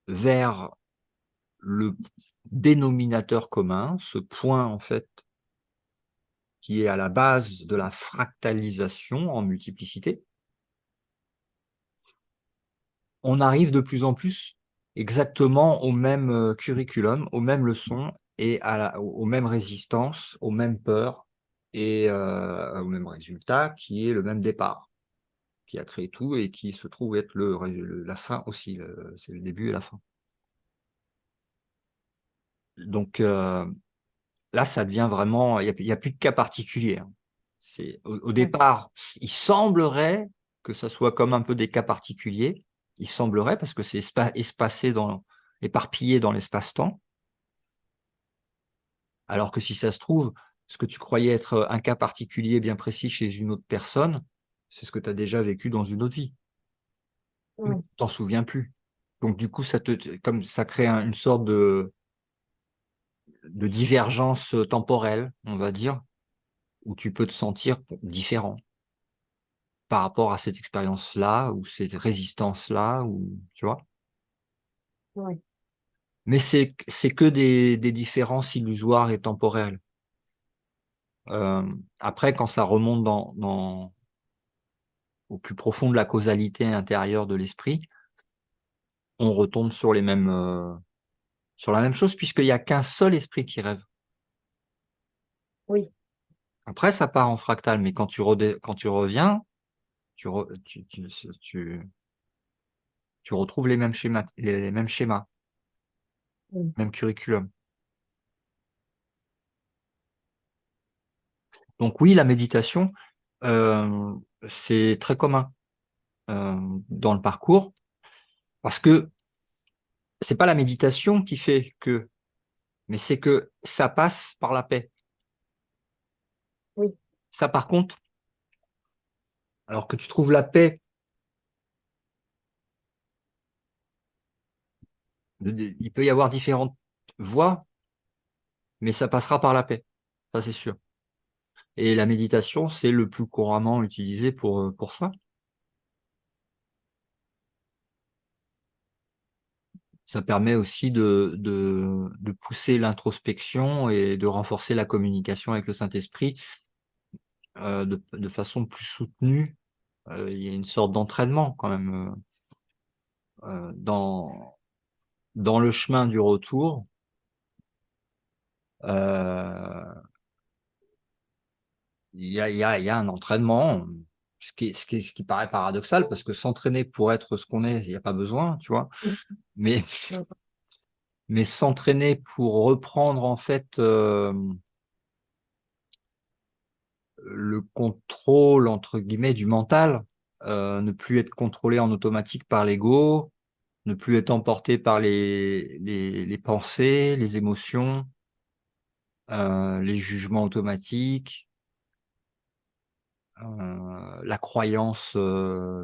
vers le dénominateur commun, ce point en fait qui est à la base de la fractalisation en multiplicité, on arrive de plus en plus exactement au même curriculum, aux mêmes leçons et aux mêmes résistances, aux mêmes peurs et au même résultat qui est le même départ, qui a créé tout et qui se trouve être la fin aussi, c'est le début et la fin. Donc là, ça devient vraiment, il y a plus de cas particuliers, hein. Au Ouais. départ, il semblerait que ça soit comme un peu des cas particuliers. Il semblerait parce que c'est espacé éparpillé dans l'espace-temps. Alors que si ça se trouve, ce que tu croyais être un cas particulier bien précis chez une autre personne, c'est ce que tu as déjà vécu dans une autre vie. Mais Ouais. tu t'en souviens plus. Donc du coup, comme ça crée une sorte de divergence temporelle, on va dire, où tu peux te sentir différent par rapport à cette expérience-là ou cette résistance-là, ou tu vois. Ouais. Mais c'est que des différences illusoires et temporelles. Après, quand ça remonte au plus profond de la causalité intérieure de l'esprit, on retombe sur sur la même chose, puisqu'il n'y a qu'un seul esprit qui rêve. Oui, Après, ça part en fractal, mais quand tu reviens, tu retrouves les mêmes schémas, oui, même curriculum. Donc oui, la méditation, euh, c'est très commun dans le parcours, parce que c'est pas la méditation qui fait que, mais c'est que ça passe par la paix. oui, Ça, par contre, alors que tu trouves la paix, il peut y avoir différentes voies, mais ça passera par la paix. Ça, c'est sûr. Et la méditation, c'est le plus couramment utilisé pour ça. Ça permet aussi de pousser l'introspection et de renforcer la communication avec le Saint-Esprit de façon plus soutenue. Il y a une sorte d'entraînement quand même dans le chemin du retour. Euh, il y a un entraînement, ce qui paraît paradoxal, parce que s'entraîner pour être ce qu'on est, il n'y a pas besoin, tu vois. Mais, mais s'entraîner pour reprendre en fait le contrôle entre guillemets du mental, ne plus être contrôlé en automatique par l'ego, ne plus être emporté par les pensées, les émotions, les jugements automatiques, la croyance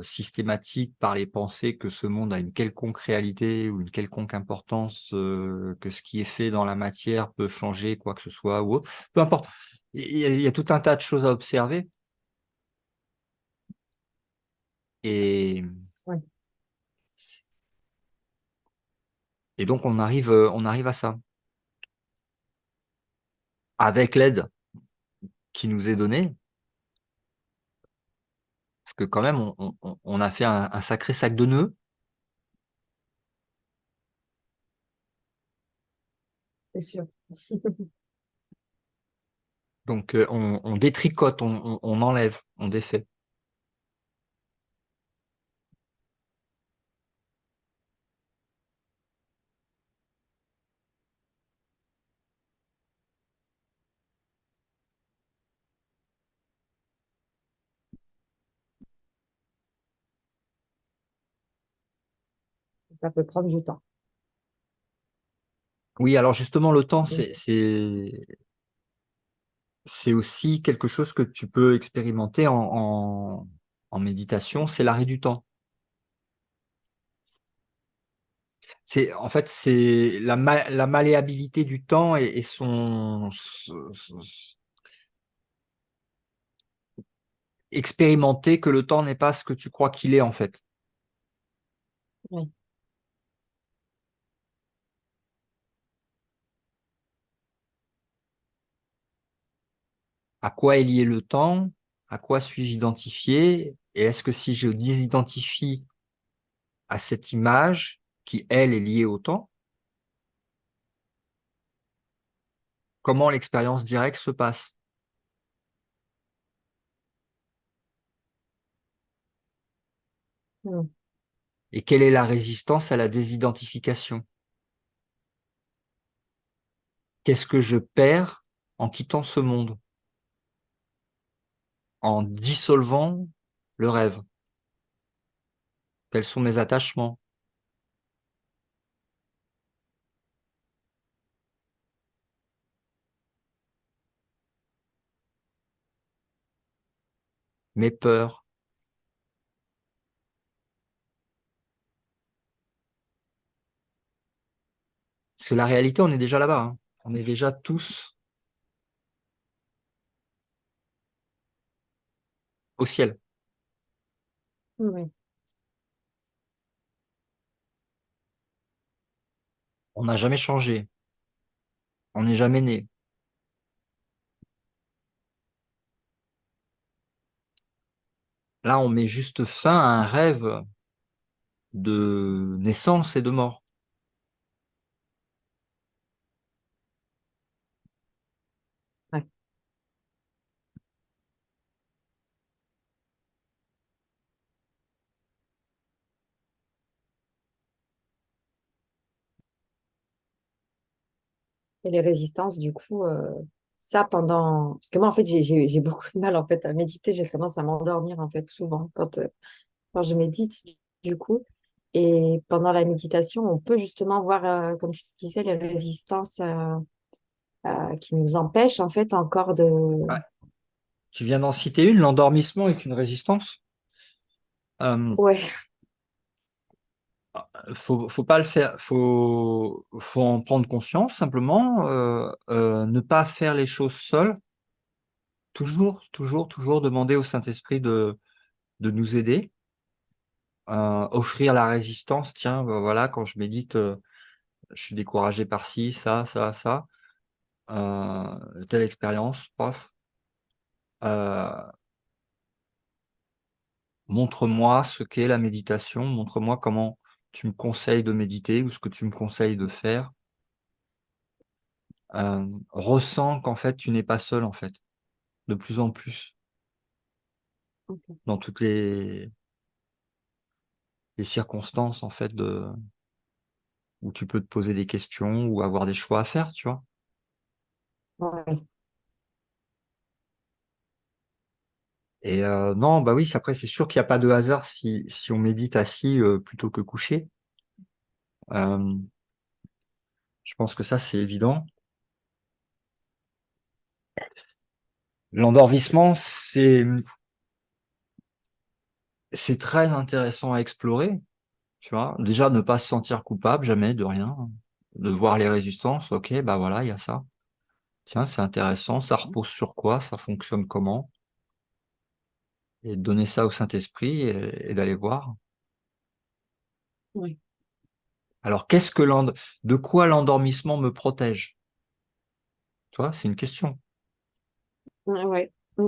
systématique par les pensées que ce monde a une quelconque réalité ou une quelconque importance, que ce qui est fait dans la matière peut changer quoi que ce soit ou autre. Peu importe. Il y a tout un tas de choses à observer et, ouais. et donc on arrive à ça avec l'aide qui nous est donnée, parce que quand même on a fait un sacré sac de nœuds. C'est sûr. Donc on détricote, on enlève, on défait. Ça peut prendre du temps. Oui, alors justement, le temps, Donc, c'est aussi quelque chose que tu peux expérimenter en méditation, c'est l'arrêt du temps. En fait, c'est la malléabilité du temps et expérimenter que le temps n'est pas ce que tu crois qu'il est, en fait. oui, À quoi est lié le temps? À quoi suis-je identifié? Et est-ce que si je désidentifie à cette image qui, elle, est liée au temps, comment l'expérience directe se passe? mm, Et quelle est la résistance à la désidentification? Qu'est-ce que je perds en quittant ce monde, en dissolvant le rêve? Quels sont mes attachements, mes peurs? Parce que la réalité, on est déjà là-bas, hein. On est déjà tous au ciel. Oui. On n'a jamais changé. On n'est jamais né. Là, on met juste fin à un rêve de naissance et de mort. Ouais. Et les résistances, du coup, ça pendant. Parce que moi, en fait, j'ai beaucoup de mal en fait, à méditer. J'ai tendance à m'endormir, en fait, souvent, quand je médite, du coup. Et pendant la méditation, on peut justement voir, comme tu disais, les résistances qui nous empêchent, en fait, encore de. Ouais. Tu viens d'en citer une, l'endormissement est une résistance. Euh, Ouais, faut pas le faire, faut en prendre conscience simplement, ne pas faire les choses seul. Toujours demander au Saint-Esprit de nous aider, offrir la résistance. Tiens, voilà, quand je médite, je suis découragé par ci, ça, telle expérience, prof. Euh, Montre-moi ce qu'est la méditation, montre-moi comment tu me conseilles de méditer ou ce que tu me conseilles de faire. Ressens qu'en fait, tu n'es pas seul, en fait, de plus en plus, ok. dans toutes les circonstances, en fait, où tu peux te poser des questions ou avoir des choix à faire, tu vois. Ouais, Et non, bah oui, après, c'est sûr qu'il n'y a pas de hasard si on médite assis plutôt que couché. Euh, je pense que ça, c'est évident. L'endormissement, c'est très intéressant à explorer, tu vois. Déjà, ne pas se sentir coupable, jamais, de rien. De voir les résistances, ok, bah voilà, il y a ça. Tiens, c'est intéressant, ça repose sur quoi, ça fonctionne comment? Et de donner ça au Saint-Esprit et d'aller voir. ouais, Alors, de quoi l'endormissement me protège? Tu vois, c'est une question. ouais, ouais. Mm.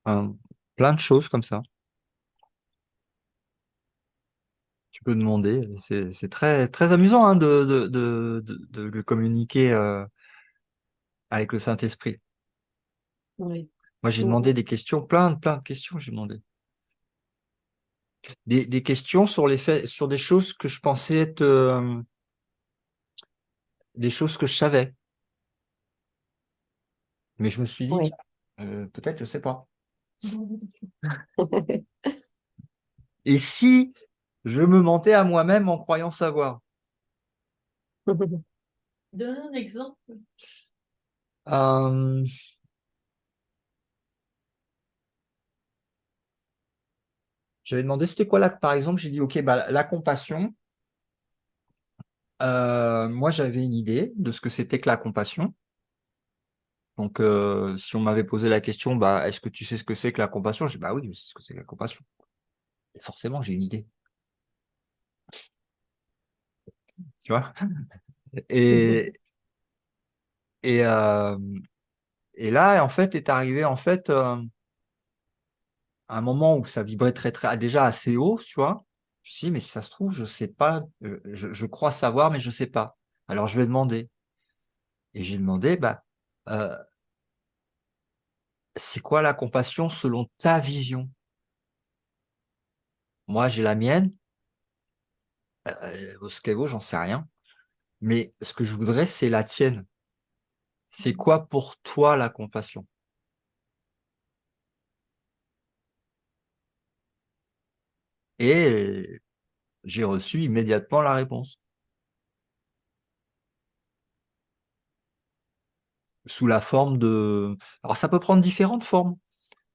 Hein, plein de choses comme ça. Tu peux demander. C'est très, très amusant hein, de communiquer avec le Saint-Esprit. Ouais. Moi, j'ai Mm, demandé mm. des questions, plein de questions, j'ai demandé. Des questions sur les faits, sur des choses que je pensais être des choses que je savais. Mais je me suis dit, Ouais. tiens, peut-être, je sais pas. Et si je me mentais à moi-même en croyant savoir? Donne un exemple. Euh, J'avais demandé c'était quoi là, par exemple, j'ai dit, ok, bah, la compassion, moi j'avais une idée de ce que c'était que la compassion. Donc, si on m'avait posé la question, bah, est-ce que tu sais ce que c'est que la compassion? Je dis, bah oui, je sais ce que c'est que la compassion. Et forcément, j'ai une idée, tu vois. Et, et, euh, et là, en fait, est arrivé en fait un moment où ça vibrait déjà assez haut, tu vois. Je me suis dit, mais si ça se trouve, je sais pas, je crois savoir, mais je sais pas. Alors, je vais demander. Et j'ai demandé, bah, euh, c'est quoi la compassion selon ta vision? Moi, j'ai la mienne. Ce qu'elle vaut, j'en sais rien. Mais ce que je voudrais, c'est la tienne. C'est quoi pour toi la compassion? Et j'ai reçu immédiatement la réponse. Sous la forme de... Alors, ça peut prendre différentes formes.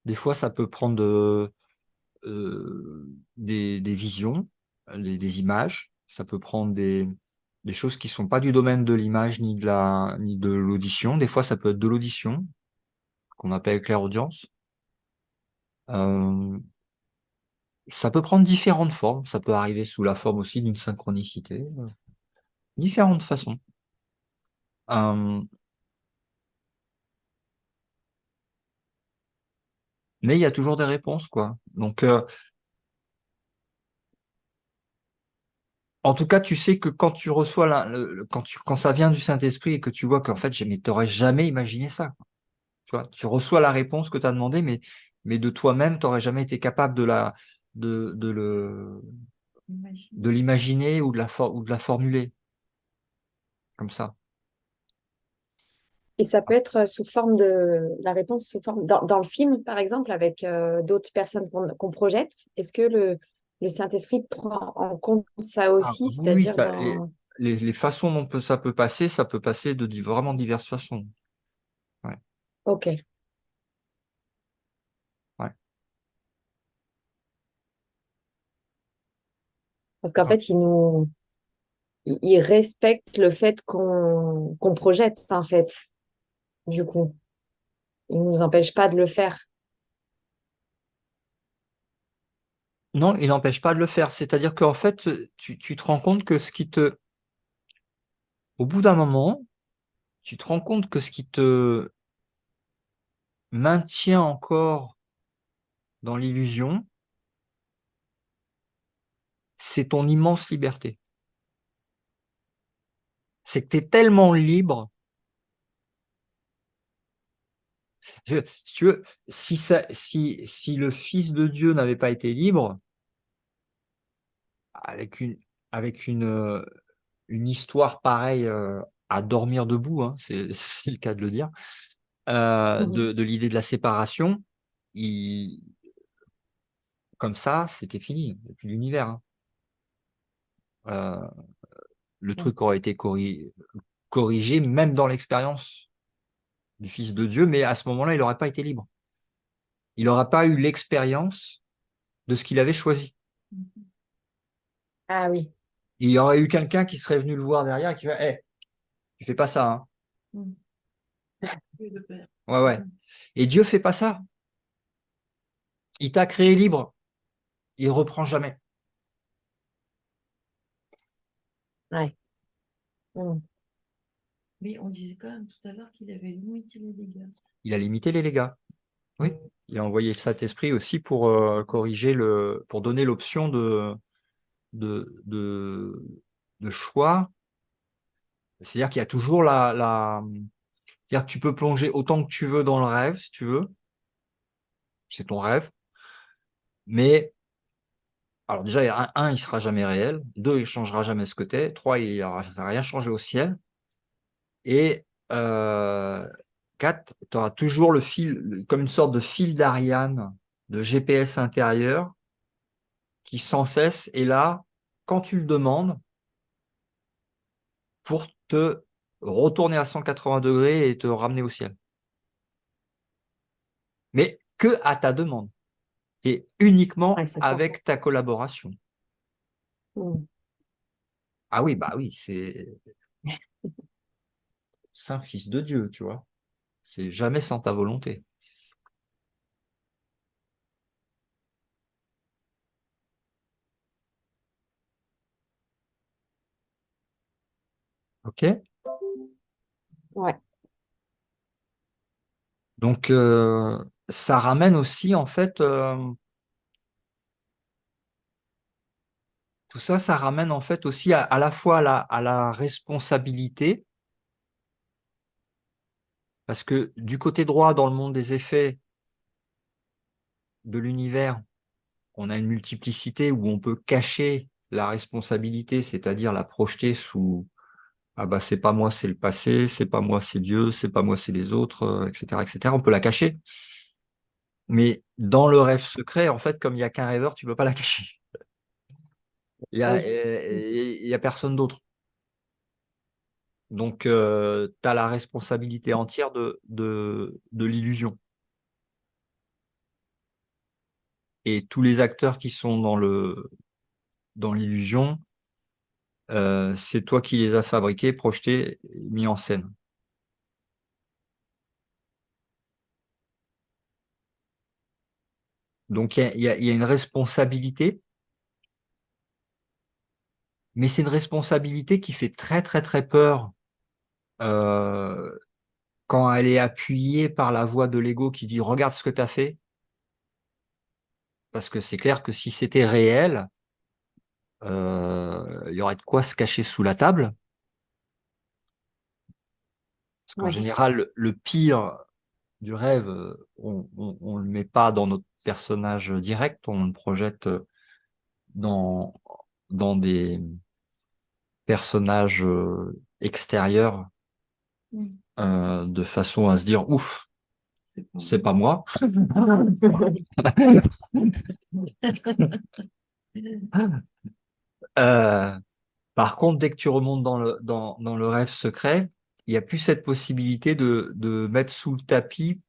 Des fois, ça peut prendre des visions, des images. Ça peut prendre des choses qui sont pas du domaine de l'image ni de l'audition. Des fois, ça peut être de l'audition, qu'on appelle clairaudience. Euh, Ça peut prendre différentes formes. Ça peut arriver sous la forme aussi d'une synchronicité. Différentes façons. Euh, mais il y a toujours des réponses, quoi. Donc, en tout cas, tu sais que quand tu reçois quand ça vient du Saint-Esprit et que tu vois qu'en fait, mais t'aurais jamais imaginé ça. Tu vois, tu reçois la réponse que tu as demandé, mais de toi-même, tu n'aurais jamais été capable de l'imaginer ou ou de la formuler comme ça. Et ça peut être sous forme de la réponse sous forme dans le film, par exemple, avec d'autres personnes qu'on projette. Est-ce que le Saint-Esprit prend en compte ça Ah, aussi, oui, oui, c'est-à-dire dans... les façons dont ça peut passer de vraiment diverses façons. Ouais, Ok. ouais. Parce qu'en Ouais. fait, il respecte le fait qu'on projette, en fait, du coup. Il nous empêche pas de le faire. Non, il n'empêche pas de le faire. C'est-à-dire qu'en fait, tu te rends compte que au bout d'un moment, tu te rends compte que ce qui te maintient encore dans l'illusion, c'est ton immense liberté. C'est que tu es tellement libre. Si tu veux, si le Fils de Dieu n'avait pas été libre, avec une histoire pareille à dormir debout, hein, c'est le cas de le dire, Mhm. de l'idée de la séparation, il, comme ça, c'était fini, et puis l'univers. Hein. Euh, le truc aurait été corrigé, même dans l'expérience du Fils de Dieu, mais à ce moment-là, il n'aurait pas été libre. Il n'aurait pas eu l'expérience de ce qu'il avait choisi. Ah oui. Il y aurait eu quelqu'un qui serait venu le voir derrière et qui fait hey, tu fais pas ça. Hein. Ouais, ouais. Et Dieu fait pas ça. Il t'a créé libre. Il reprend jamais. Ouais. Mm. Mais on disait quand même tout à l'heure qu'il avait limité les dégâts. Il a limité les dégâts. Oui. Il a envoyé le Saint-Esprit aussi pour corriger pour donner l'option de, de, de choix. C'est-à-dire qu'il y a toujours c'est-à-dire que tu peux plonger autant que tu veux dans le rêve, si tu veux. C'est ton rêve. Mais, alors déjà, il sera jamais réel. Deux, il changera jamais ce que t'es. Trois, ça va rien changé au ciel. Et quatre, tu auras toujours le fil, comme une sorte de fil d'Ariane, de GPS intérieur, qui sans cesse est là quand tu le demandes pour te retourner à 180 degrés et te ramener au ciel. Mais que à ta demande et uniquement Ouais, c'est ça. avec ta collaboration. Mm. Ah oui, bah oui, c'est Saint Fils de Dieu, tu vois. C'est jamais sans ta volonté. OK? Ouais. Donc, ça ramène aussi, en fait, tout ça, ça ramène en fait aussi à la fois à la responsabilité, parce que du côté droit, dans le monde des effets de l'univers, on a une multiplicité où on peut cacher la responsabilité, c'est-à-dire la projeter sous ah bah c'est pas moi, c'est le passé, c'est pas moi, c'est Dieu, c'est pas moi, c'est les autres, etc., etc. On peut la cacher, mais dans le rêve secret, en fait, comme il y a qu'un rêveur, tu peux pas la cacher. Ah oui. Mm. Il y a personne d'autre. Donc, tu as la responsabilité entière de l'illusion. et tous les acteurs qui sont dans l'illusion, c'est toi qui les as fabriqués, projetés, mis en scène. Donc il y a une responsabilité, mais c'est une responsabilité qui fait très très très peur euh, quand elle est appuyée par la voix de l'ego qui dit regarde ce que tu as fait, parce que c'est clair que si c'était réel, il y aurait de quoi se cacher sous la table. Parce qu'en Ouais. général, le pire du rêve, on le met pas dans notre personnage direct, on le projette dans, dans des personnages extérieurs Mm. de façon à se dire ouf, c'est pas moi. Euh, Par contre, dès que tu remontes dans le rêve secret, il n'y a plus cette possibilité de mettre sous le tapis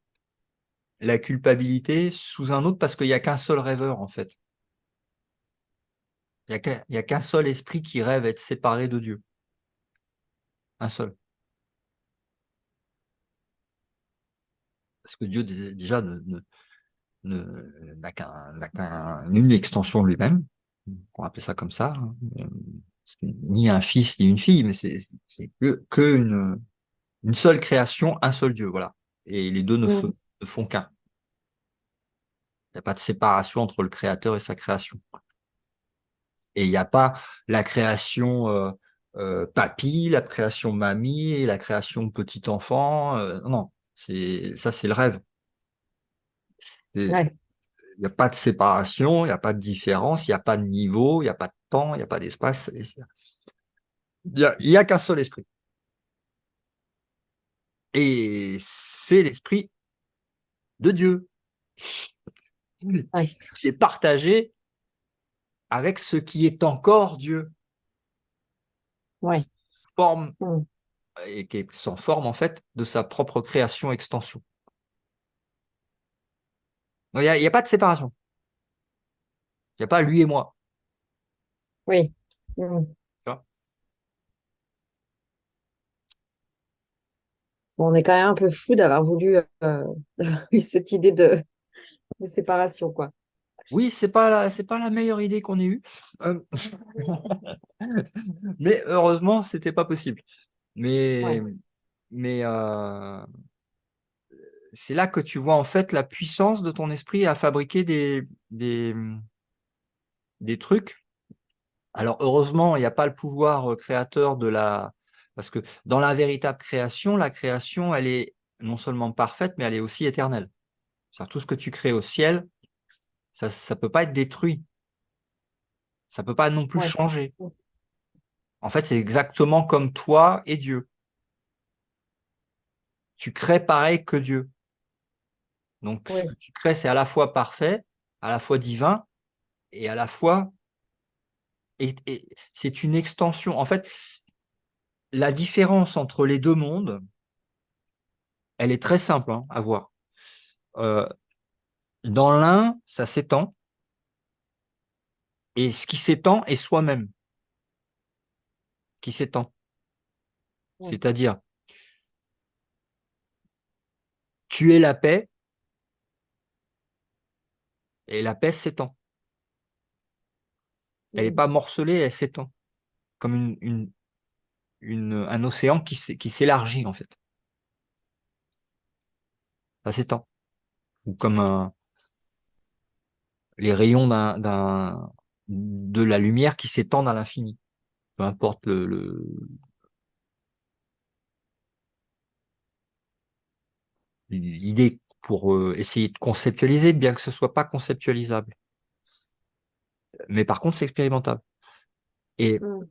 la culpabilité sous un autre parce qu'il n'y a qu'un seul rêveur, en fait. Il y a qu'un seul esprit qui rêve être séparé de Dieu. Un seul. Parce que Dieu, déjà, n'a qu'une extension de lui-même. On va appeler ça comme ça, hein. C'est ni un fils, ni une fille, mais c'est que une seule création, un seul Dieu, voilà. Et les deux Mm. ne font qu'un. Il n'y a pas de séparation entre le créateur et sa création. Et il n'y a pas la création papy, la création mamie et la création petit enfant. Non, ça, c'est le rêve. Il Ouais. n'y a pas de séparation, il n'y a pas de différence, il n'y a pas de niveau, il n'y a pas de temps, il n'y a pas d'espace. Il y a qu'un seul esprit. Et c'est l'esprit de Dieu Ouais. qui est partagé avec ce qui est encore Dieu, Ouais. forme Mm. et qui est sans forme en fait de sa propre création extension. Donc, il y a pas de séparation. Il n'y a pas lui et moi. Oui. Mm. Tu vois. Bon, on est quand même un peu fou d'avoir voulu d'avoir eu cette idée de séparation, quoi. Oui, c'est pas la meilleure idée qu'on ait eue. Euh, mais heureusement, c'était pas possible. Mais, Ouais. mais c'est là que tu vois en fait la puissance de ton esprit à fabriquer des trucs. Alors heureusement, il n'y a pas le pouvoir créateur de la... Parce que dans la véritable création, la création, elle est non seulement parfaite, mais elle est aussi éternelle. C'est-à-dire tout ce que tu crées au ciel, ça ne peut pas être détruit. Ça peut pas non plus Ouais. changer. En fait, c'est exactement comme toi et Dieu. Tu crées pareil que Dieu. Donc, ce que Oui. tu crées, c'est à la fois parfait, à la fois divin, et à la fois... Et c'est une extension. En fait, la différence entre les deux mondes, elle est très simple hein, à voir. Euh, Dans l'un, ça s'étend, et ce qui s'étend est soi-même qui s'étend. Ouais. C'est-à-dire, tu es la paix, et la paix s'étend. Elle n'est Mm. pas morcelée, elle s'étend, comme un océan qui s'élargit, en fait. Ça s'étend. Ou comme les rayons de la lumière qui s'étendent à l'infini. Peu importe l'idée pour essayer de conceptualiser, bien que ce soit pas conceptualisable. Mais par contre, c'est expérimentable. Et, Mm.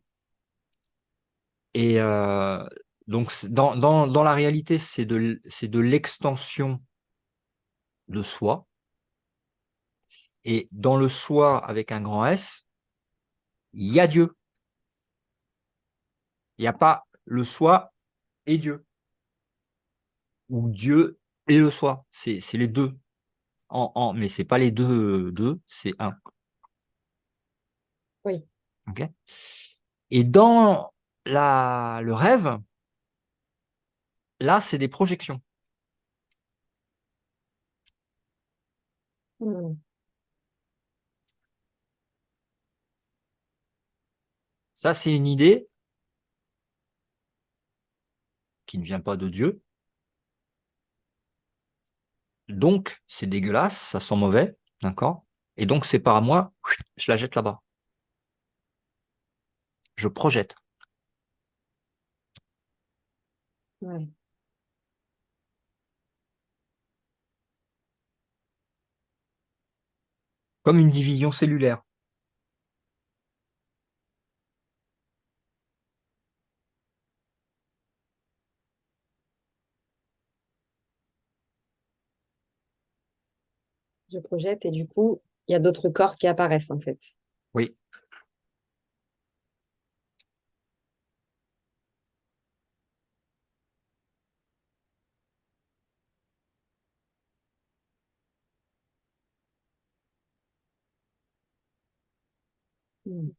et donc, dans la réalité, c'est de l'extension de soi. Et dans le soi avec un grand S, il y a Dieu. Il n'y a pas le soi et Dieu. Ou Dieu et le soi. C'est les deux Mais c'est pas les deux, c'est un. Oui. Ok. Et dans le rêve, là, c'est des projections. Hmm. Ça, c'est une idée qui ne vient pas de Dieu. Donc, c'est dégueulasse, ça sent mauvais, d'accord? Et donc, c'est pas à moi, je la jette là-bas. Je projette. Ouais. Comme une division cellulaire. Je projette et du coup, il y a d'autres corps qui apparaissent en fait. Oui. Hmm.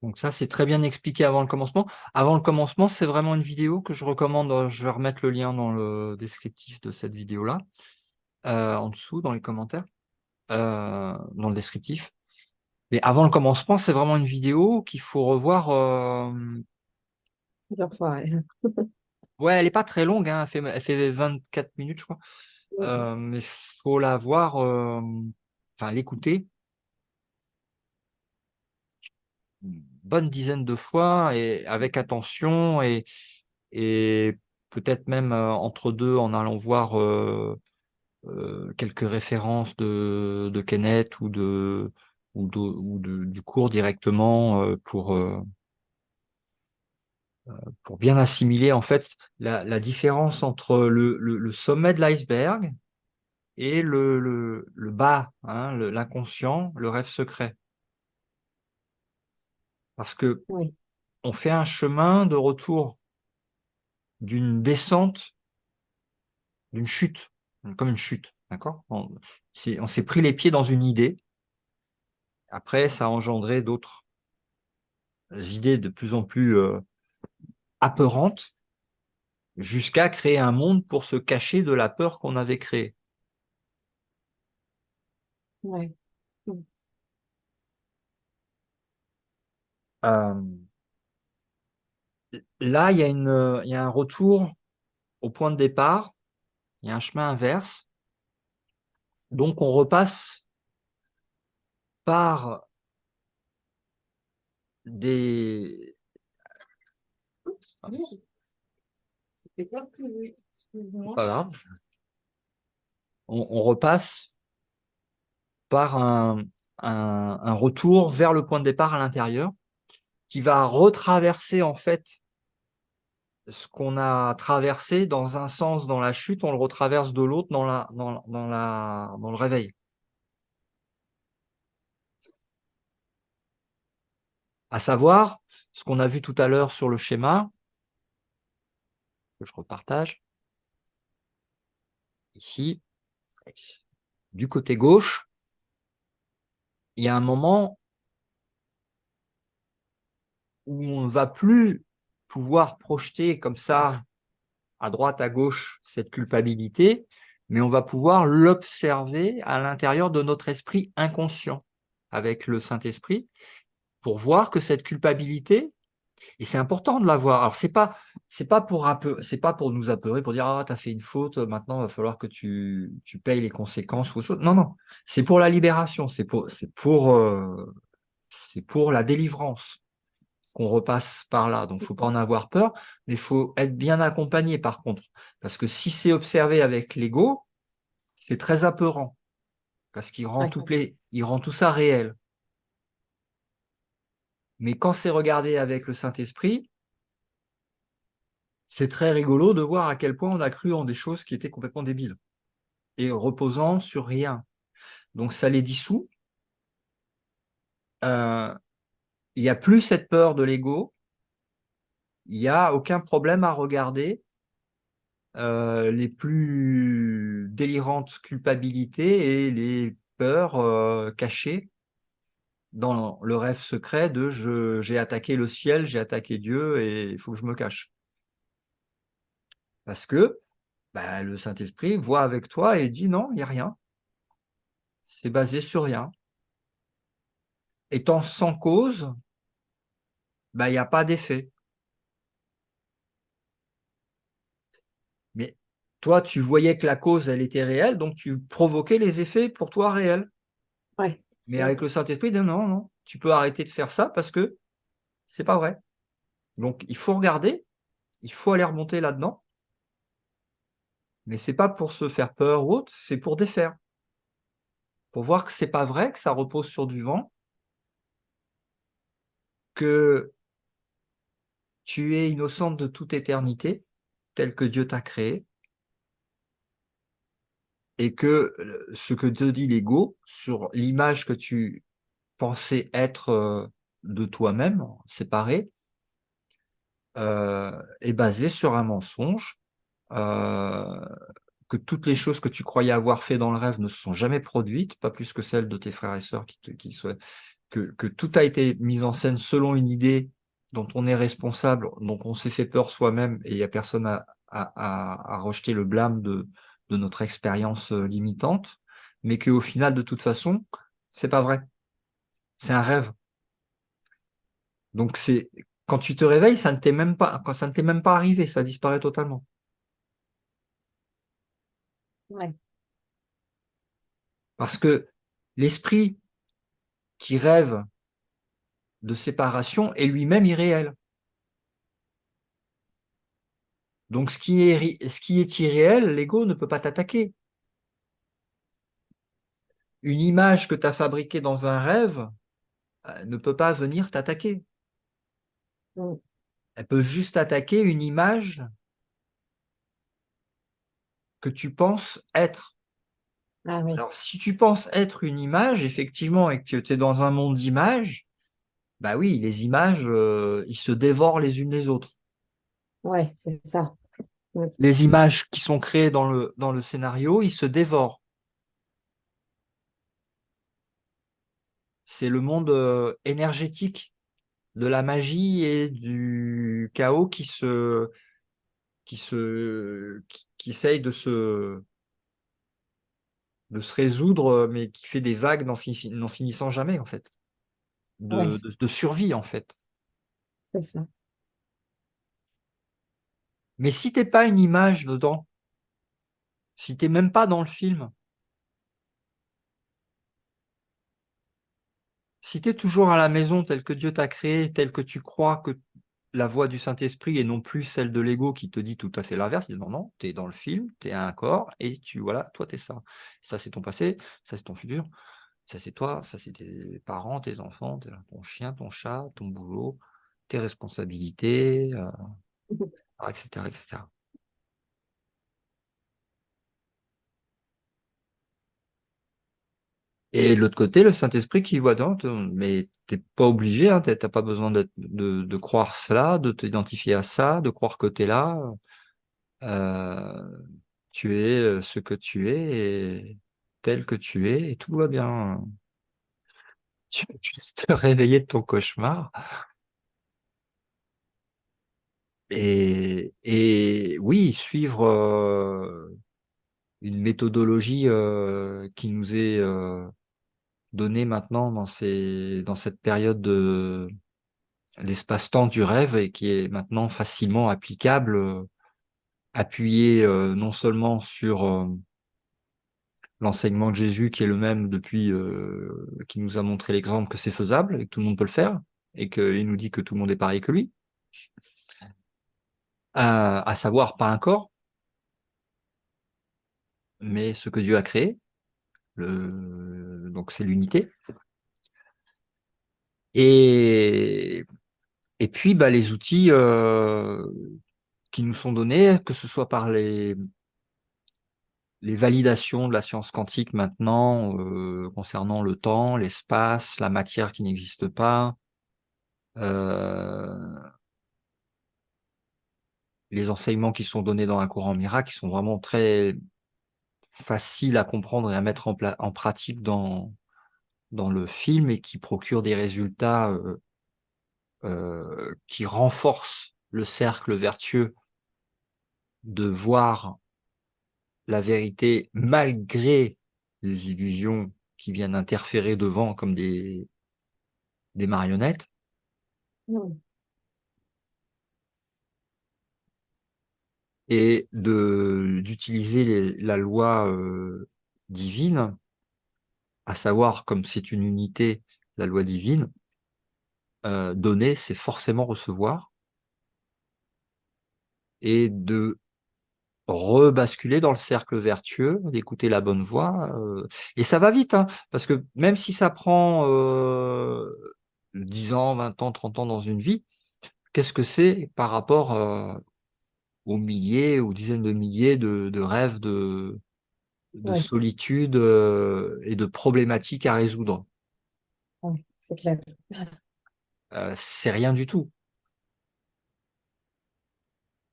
Donc ça, c'est très bien expliqué avant le commencement. Avant le commencement, c'est vraiment une vidéo que je recommande. Je vais remettre le lien dans le descriptif de cette vidéo-là, en dessous, dans les commentaires, dans le descriptif. Mais avant le commencement, c'est vraiment une vidéo qu'il faut revoir. Plusieurs fois, ouais. Ouais, elle est pas très longue, hein, elle fait 24 minutes, je crois. Mais faut la voir, enfin l'écouter une bonne dizaine de fois et avec attention et peut-être même entre deux en allant voir quelques références de Kenneth ou du cours directement pour bien assimiler en fait la différence entre le sommet de l'iceberg et le bas, hein, l'inconscient, le rêve secret. Parce que Oui, on fait un chemin de retour d'une descente, d'une chute, comme une chute, d'accord? On s'est pris les pieds dans une idée. Après, ça a engendré d'autres idées de plus en plus apeurantes, jusqu'à créer un monde pour se cacher de la peur qu'on avait créée. ouais. Hmm. Euh, Là, il y a un retour au point de départ, il y a un chemin inverse. Donc, on repasse par des... C'est pas plus, C'est excuse-moi. pas grave. On repasse par un retour vers le point de départ à l'intérieur qui va retraverser en fait ce qu'on a traversé dans un sens dans la chute, on le retraverse de l'autre dans le réveil. À savoir, ce qu'on a vu tout à l'heure sur le schéma, que je repartage, ici, du côté gauche, il y a un moment où on ne va plus pouvoir projeter comme ça, à droite, à gauche, cette culpabilité, mais on va pouvoir l'observer à l'intérieur de notre esprit inconscient, avec le Saint-Esprit, pour voir que cette culpabilité, et c'est important de la voir. Alors c'est pas pour nous apeurer, pour dire ah t'as fait une faute, maintenant il va falloir que tu payes les conséquences ou autre chose. Non non, c'est pour la libération, c'est pour la délivrance qu'on repasse par là. Donc faut pas en avoir peur, mais il faut être bien accompagné par contre, parce que si c'est observé avec l'ego, c'est très apeurant parce qu'il rend Ouais. il rend tout ça réel. Mais quand c'est regardé avec le Saint-Esprit, c'est très rigolo de voir à quel point on a cru en des choses qui étaient complètement débiles et reposant sur rien. Donc ça les dissout. Euh, il n'y a plus cette peur de l'ego. Il n'y a aucun problème à regarder les plus délirantes culpabilités et les peurs cachées dans le rêve secret de j'ai attaqué le ciel, j'ai attaqué Dieu et il faut que je me cache. Parce que bah, le Saint-Esprit voit avec toi et dit non, il n'y a rien. C'est basé sur rien. Étant sans cause, bah, il n'y a pas d'effet. Mais toi, tu voyais que la cause, elle était réelle, donc tu provoquais les effets pour toi réels. Ouais. Mais avec le Saint-Esprit, il dit non, non, tu peux arrêter de faire ça parce que c'est pas vrai. Donc, il faut regarder, il faut aller remonter là-dedans, mais c'est pas pour se faire peur ou autre, c'est pour défaire. Pour voir que c'est pas vrai, que ça repose sur du vent, que tu es innocente de toute éternité, tel que Dieu t'a créé, et que ce que te dit l'ego sur l'image que tu pensais être de toi-même, séparé, est basé sur un mensonge, euh, que toutes les choses que tu croyais avoir fait dans le rêve ne se sont jamais produites, pas plus que celles de tes frères et sœurs qui souhaitent, que tout a été mis en scène selon une idée dont on est responsable, dont on s'est fait peur soi-même, et il n'y a personne à rejeter le blâme de notre expérience limitante, mais qu'au final, de toute façon, c'est pas vrai. C'est un rêve. Donc c'est quand tu te réveilles, ça ne t'est même pas, quand ça ne t'est même pas arrivé, ça disparaît totalement. Ouais. Parce que l'esprit qui rêve de séparation est lui-même irréel. Donc ce qui est irréel, l'ego ne peut pas t'attaquer. Une image que tu as fabriquée dans un rêve ne peut pas venir t'attaquer. Mm. Elle peut juste attaquer une image que tu penses être. Ah oui. Alors si tu penses être une image, effectivement, et que tu es dans un monde d'images, bah oui, les images, ils se dévorent les unes les autres. Ouais, c'est ça. Ouais. Les images qui sont créées dans le scénario, ils se dévorent. C'est le monde énergétique de la magie et du chaos qui essaye de se résoudre, mais qui fait des vagues n'en finissant jamais, en fait, Ouais, de survie, en fait. c'est ça. Mais si t'es pas une image dedans, si t'es même pas dans le film, si tu es toujours à la maison tel que Dieu t'a créé, tel que tu crois que la voix du Saint-Esprit et non plus celle de l'ego qui te dit tout à fait l'inverse, non, non, tu es dans le film, tu es un corps et voilà, toi, tu es ça. Ça, c'est ton passé, ça, c'est ton futur, ça, c'est toi, ça, c'est tes parents, tes enfants, ton chien, ton chat, ton boulot, tes responsabilités, etc., etc. Et de l'autre côté, le Saint-Esprit qui voit dans, mais t'es pas obligé, hein, t'as pas besoin de croire cela, de t'identifier à ça, de croire que tu es là. Euh, Tu es ce que tu es et tel que tu es et tout va bien. Tu veux juste te réveiller de ton cauchemar et oui, suivre une méthodologie qui nous est donnée maintenant dans cette période de l'espace-temps du rêve et qui est maintenant facilement applicable, appuyée non seulement sur l'enseignement de Jésus qui est le même depuis, qui nous a montré l'exemple que c'est faisable et que tout le monde peut le faire et qu'il nous dit que tout le monde est pareil que lui, à savoir pas un corps, mais ce que Dieu a créé, donc c'est l'unité. Et, et puis bah, les outils qui nous sont donnés, que ce soit par les validations de la science quantique maintenant concernant le temps, l'espace, la matière qui n'existe pas, euh, les enseignements qui sont donnés dans un courant miracle, qui sont vraiment très faciles à comprendre et à mettre en pratique dans le film et qui procurent des résultats qui renforcent le cercle vertueux de voir la vérité malgré les illusions qui viennent interférer devant comme des marionnettes. Mm. Et d'utiliser la loi divine, à savoir comme c'est une unité, la loi divine, donner, c'est forcément recevoir, et de rebasculer dans le cercle vertueux, d'écouter la bonne voix. Et ça va vite, hein, parce que même si ça prend 10 ans, 20 ans, 30 ans dans une vie, qu'est-ce que c'est par rapport aux milliers, aux dizaines de milliers de rêves de Ouais, solitude et de problématiques à résoudre? ouais, c'est clair. C'est rien du tout.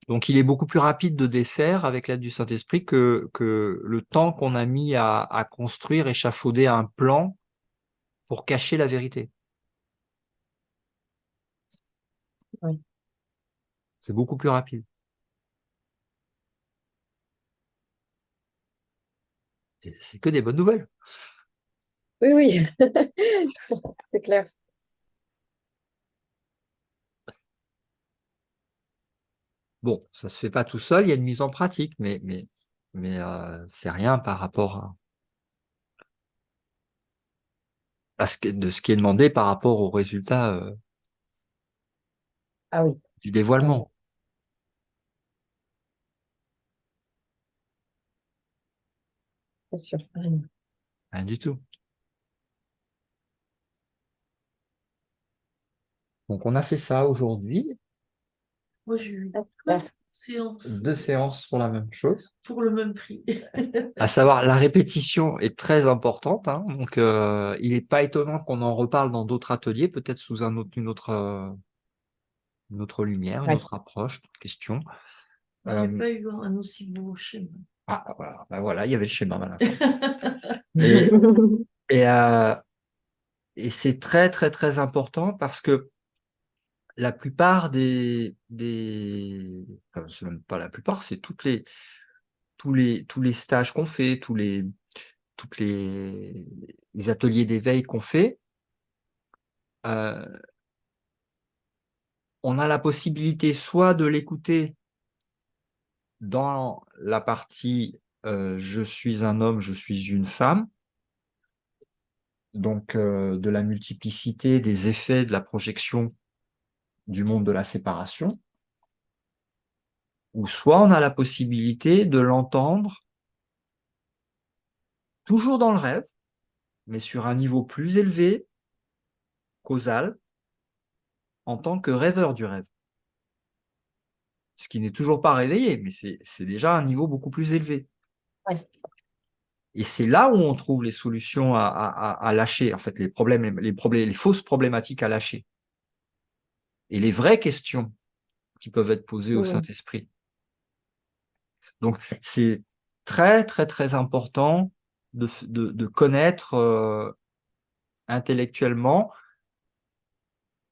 Donc, il est beaucoup plus rapide de défaire avec l'aide du Saint-Esprit que le temps qu'on a mis à construire, échafauder un plan pour cacher la vérité. Ouais. C'est beaucoup plus rapide. C'est que des bonnes nouvelles. Oui, oui, c'est clair. Bon, ça se fait pas tout seul, il y a une mise en pratique, mais c'est rien par rapport de ce qui est demandé par rapport au résultat Ah oui, du dévoilement. c'est sûr. Rien du tout. Donc, on a fait ça aujourd'hui. Moi, j'ai eu Ah, deux super. séances 2 séances sur la même chose. pour le même prix. À savoir, la répétition est très importante, hein, donc il n'est pas étonnant qu'on en reparle dans d'autres ateliers, peut-être sous une autre lumière, une Ouais. autre approche, une autre question. Je n'ai pas eu un aussi beau schéma. Voilà, ben voilà, il y avait le schéma maintenant. Et, et, euh, et c'est très, très, très important parce que la plupart enfin, c'est même pas la plupart, c'est tous les stages qu'on fait, toutes les ateliers d'éveil qu'on fait, euh, on a la possibilité soit de l'écouter dans la partie je suis un homme, je suis une femme, donc de la multiplicité des effets de la projection du monde de la séparation, ou soit on a la possibilité de l'entendre toujours dans le rêve, mais sur un niveau plus élevé, causal, en tant que rêveur du rêve. Ce qui n'est toujours pas réveillé, mais c'est déjà un niveau beaucoup plus élevé. Ouais. Et c'est là où on trouve les solutions à lâcher, en fait, les problèmes, les fausses problématiques à lâcher. Et les vraies questions qui peuvent être posées au Mm. Saint-Esprit. Donc, c'est très, très, très important de connaître intellectuellement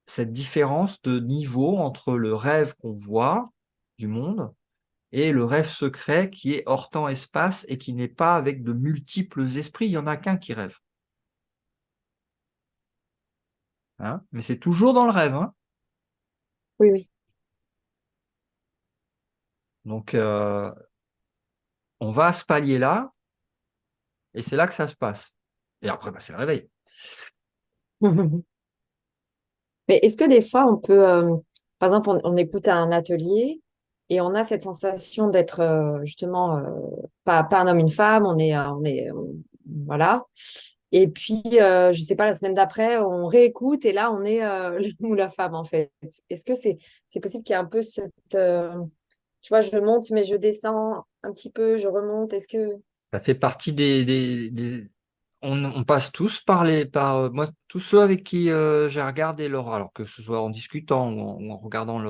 cette différence de niveau entre le rêve qu'on voit du monde et le rêve secret qui est hors temps espace et qui n'est pas avec de multiples esprits. Il n'y en a qu'un qui rêve. Hein, mais c'est toujours dans le rêve. Hein. Oui, oui. Donc, on va à ce palier-là et c'est là que ça se passe. Et après, bah, c'est le réveil. Mais est-ce que des fois, on peut, par exemple, on écoute un atelier et on a cette sensation d'être justement pas un homme, une femme, voilà. Et puis, je sais pas, la semaine d'après, on réécoute et là, on est l'homme ou la femme, en fait. Est-ce que c'est possible qu'il y ait un peu cette, tu vois, je monte, mais je descends un petit peu, je remonte. Est-ce que... Ça fait partie on passe tous moi, tous ceux avec qui j'ai regardé alors que ce soit en discutant ou en regardant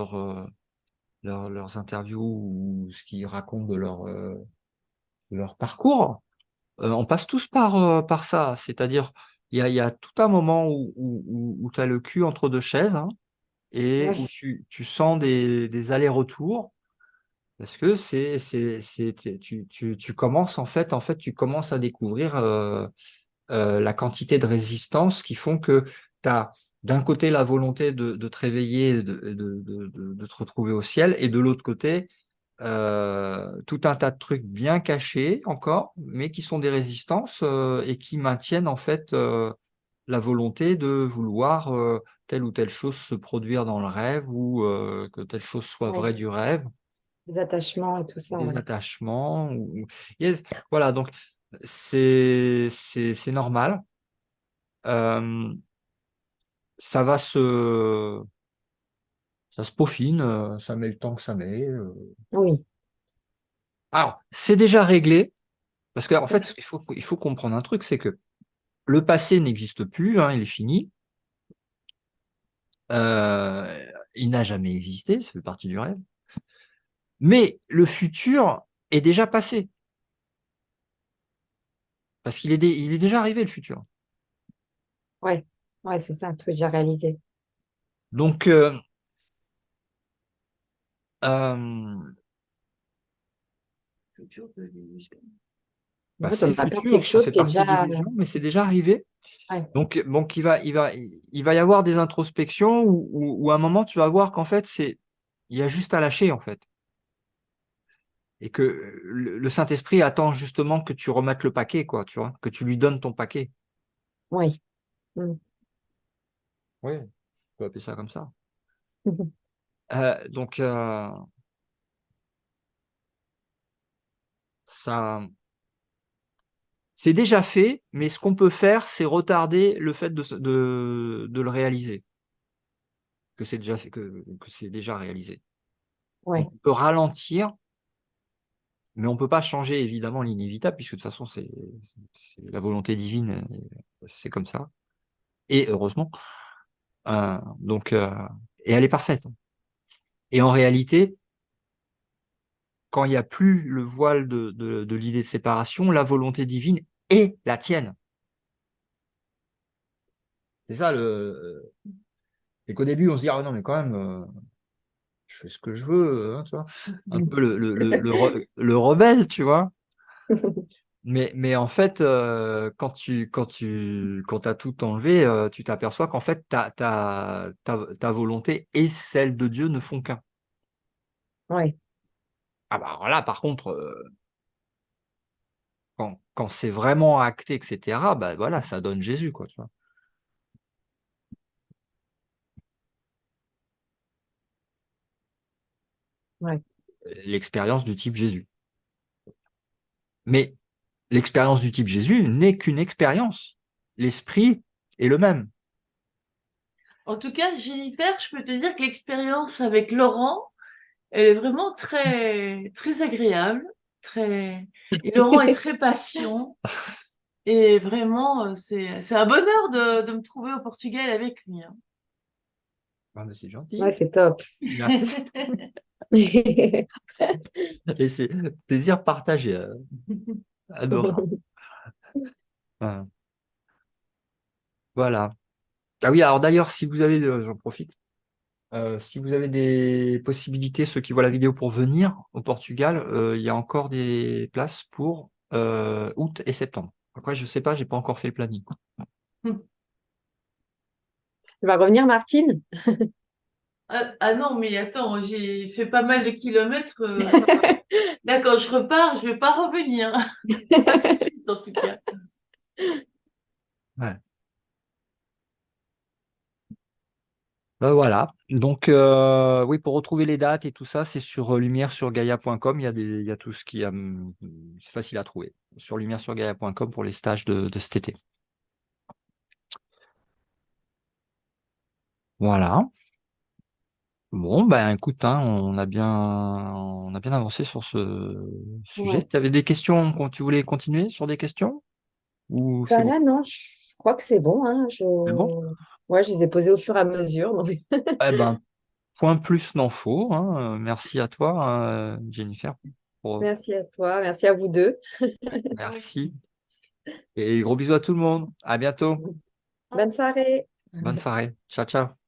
leurs interviews ou ce qu'ils racontent de leur parcours, on passe tous par ça. C'est-à-dire, il y a tout un moment où tu as le cul entre deux chaises, hein, et où Ouais, tu sens des allers-retours. Parce que tu commences tu commences à découvrir la quantité de résistance qui font que tu as d'un côté la volonté de te réveiller, de te retrouver au ciel, et de l'autre côté, tout un tas de trucs bien cachés encore, mais qui sont des résistances et qui maintiennent en fait la volonté de vouloir telle ou telle chose se produire dans le rêve ou que telle chose soit ouais. vraie du rêve, Les attachements et tout ça, des ouais. attachements. Yes. Voilà, donc c'est normal. Euh, ça va ça se peaufine, ça met le temps que ça met. Oui. Alors, c'est déjà réglé, parce qu'en fait, il faut comprendre un truc, c'est que le passé n'existe plus, hein, il est fini. Il n'a jamais existé, ça fait partie du rêve. Mais le futur est déjà passé, parce il est déjà arrivé, le futur. Ouais, ouais, c'est ça, tout est déjà réalisé. Donc, euh, Futur de l'illusion. En bah, fait, c'est on le a peur de quelque futur, ça chose fait qui est partie de déjà. l'illusion, mais c'est déjà arrivé. Ouais, Donc il va y avoir des introspections où à un moment, tu vas voir qu'en fait, il y a juste à lâcher, en fait. Et que le Saint-Esprit attend justement que tu remettes le paquet, quoi, tu vois, que tu lui donnes ton paquet. ouais. Mm. Oui, on peut appeler ça comme ça. Mhm. Donc, ça, c'est déjà fait, mais ce qu'on peut faire, c'est retarder le fait de le réaliser, que c'est déjà fait, que c'est déjà réalisé. Donc, Ouais, on peut ralentir, mais on peut pas changer évidemment l'inévitable, puisque de toute façon, c'est la volonté divine, c'est comme ça. Et heureusement. Donc, et elle est parfaite. Et en réalité, quand il n'y a plus le voile de l'idée de séparation, la volonté divine est la tienne. C'est ça c'est qu'au début, on se dit, ah non, mais quand même, je fais ce que je veux, hein, tu vois. Un peu le rebelle, tu vois. Mais en fait, quand t'as tout enlevé, tu t'aperçois qu'en fait, ta volonté et celle de Dieu ne font qu'un. ouais, Ah bah alors là, par contre, quand c'est vraiment acté, etc., bah voilà, ça donne Jésus, quoi, tu vois. ouais, L'expérience du type Jésus. Mais l'expérience du type Jésus n'est qu'une expérience. L'esprit est le même. En tout cas, Jennifer, je peux te dire que l'expérience avec Laurent, elle est vraiment très, très agréable, très, et Laurent est très patient. Et vraiment, c'est un bonheur de me trouver au Portugal avec lui, hein. Ah, mais c'est ouais, gentil. c'est top. Il a- Et c'est plaisir partagé. Adorable. Ah, voilà. Ah oui, alors d'ailleurs, si vous avez, j'en profite, si vous avez des possibilités, ceux qui voient la vidéo pour venir au Portugal, il y a encore des places pour août et septembre. Après, je sais pas, j'ai pas encore fait le planning. Tu vas revenir, Martine? Ah non, mais attends, j'ai fait pas mal de kilomètres. Là, quand je repars, je vais pas revenir. Pas tout de suite, en tout cas. Ouais. Voilà. Donc, oui, pour retrouver les dates et tout ça, c'est sur lumière-sur-gaia.com. Il y a tout ce qui a, c'est facile à trouver. Sur lumière-sur-gaia.com pour les stages de cet été. Voilà. Bon, ben, écoute, hein, on a bien avancé sur ce sujet. Ouais. Tu avais des questions quand tu voulais continuer sur des questions? Ou c'est Bah bon? là, non, je crois que c'est bon, hein. C'est bon? Ouais, je les ai posés au fur et à mesure. Donc. Eh ben, point plus n'en faut, hein. Merci à toi, Jennifer. Merci à toi, merci à vous deux. Merci. Et gros bisous à tout le monde. À bientôt. Bonne soirée. Bonne soirée. Ciao, ciao.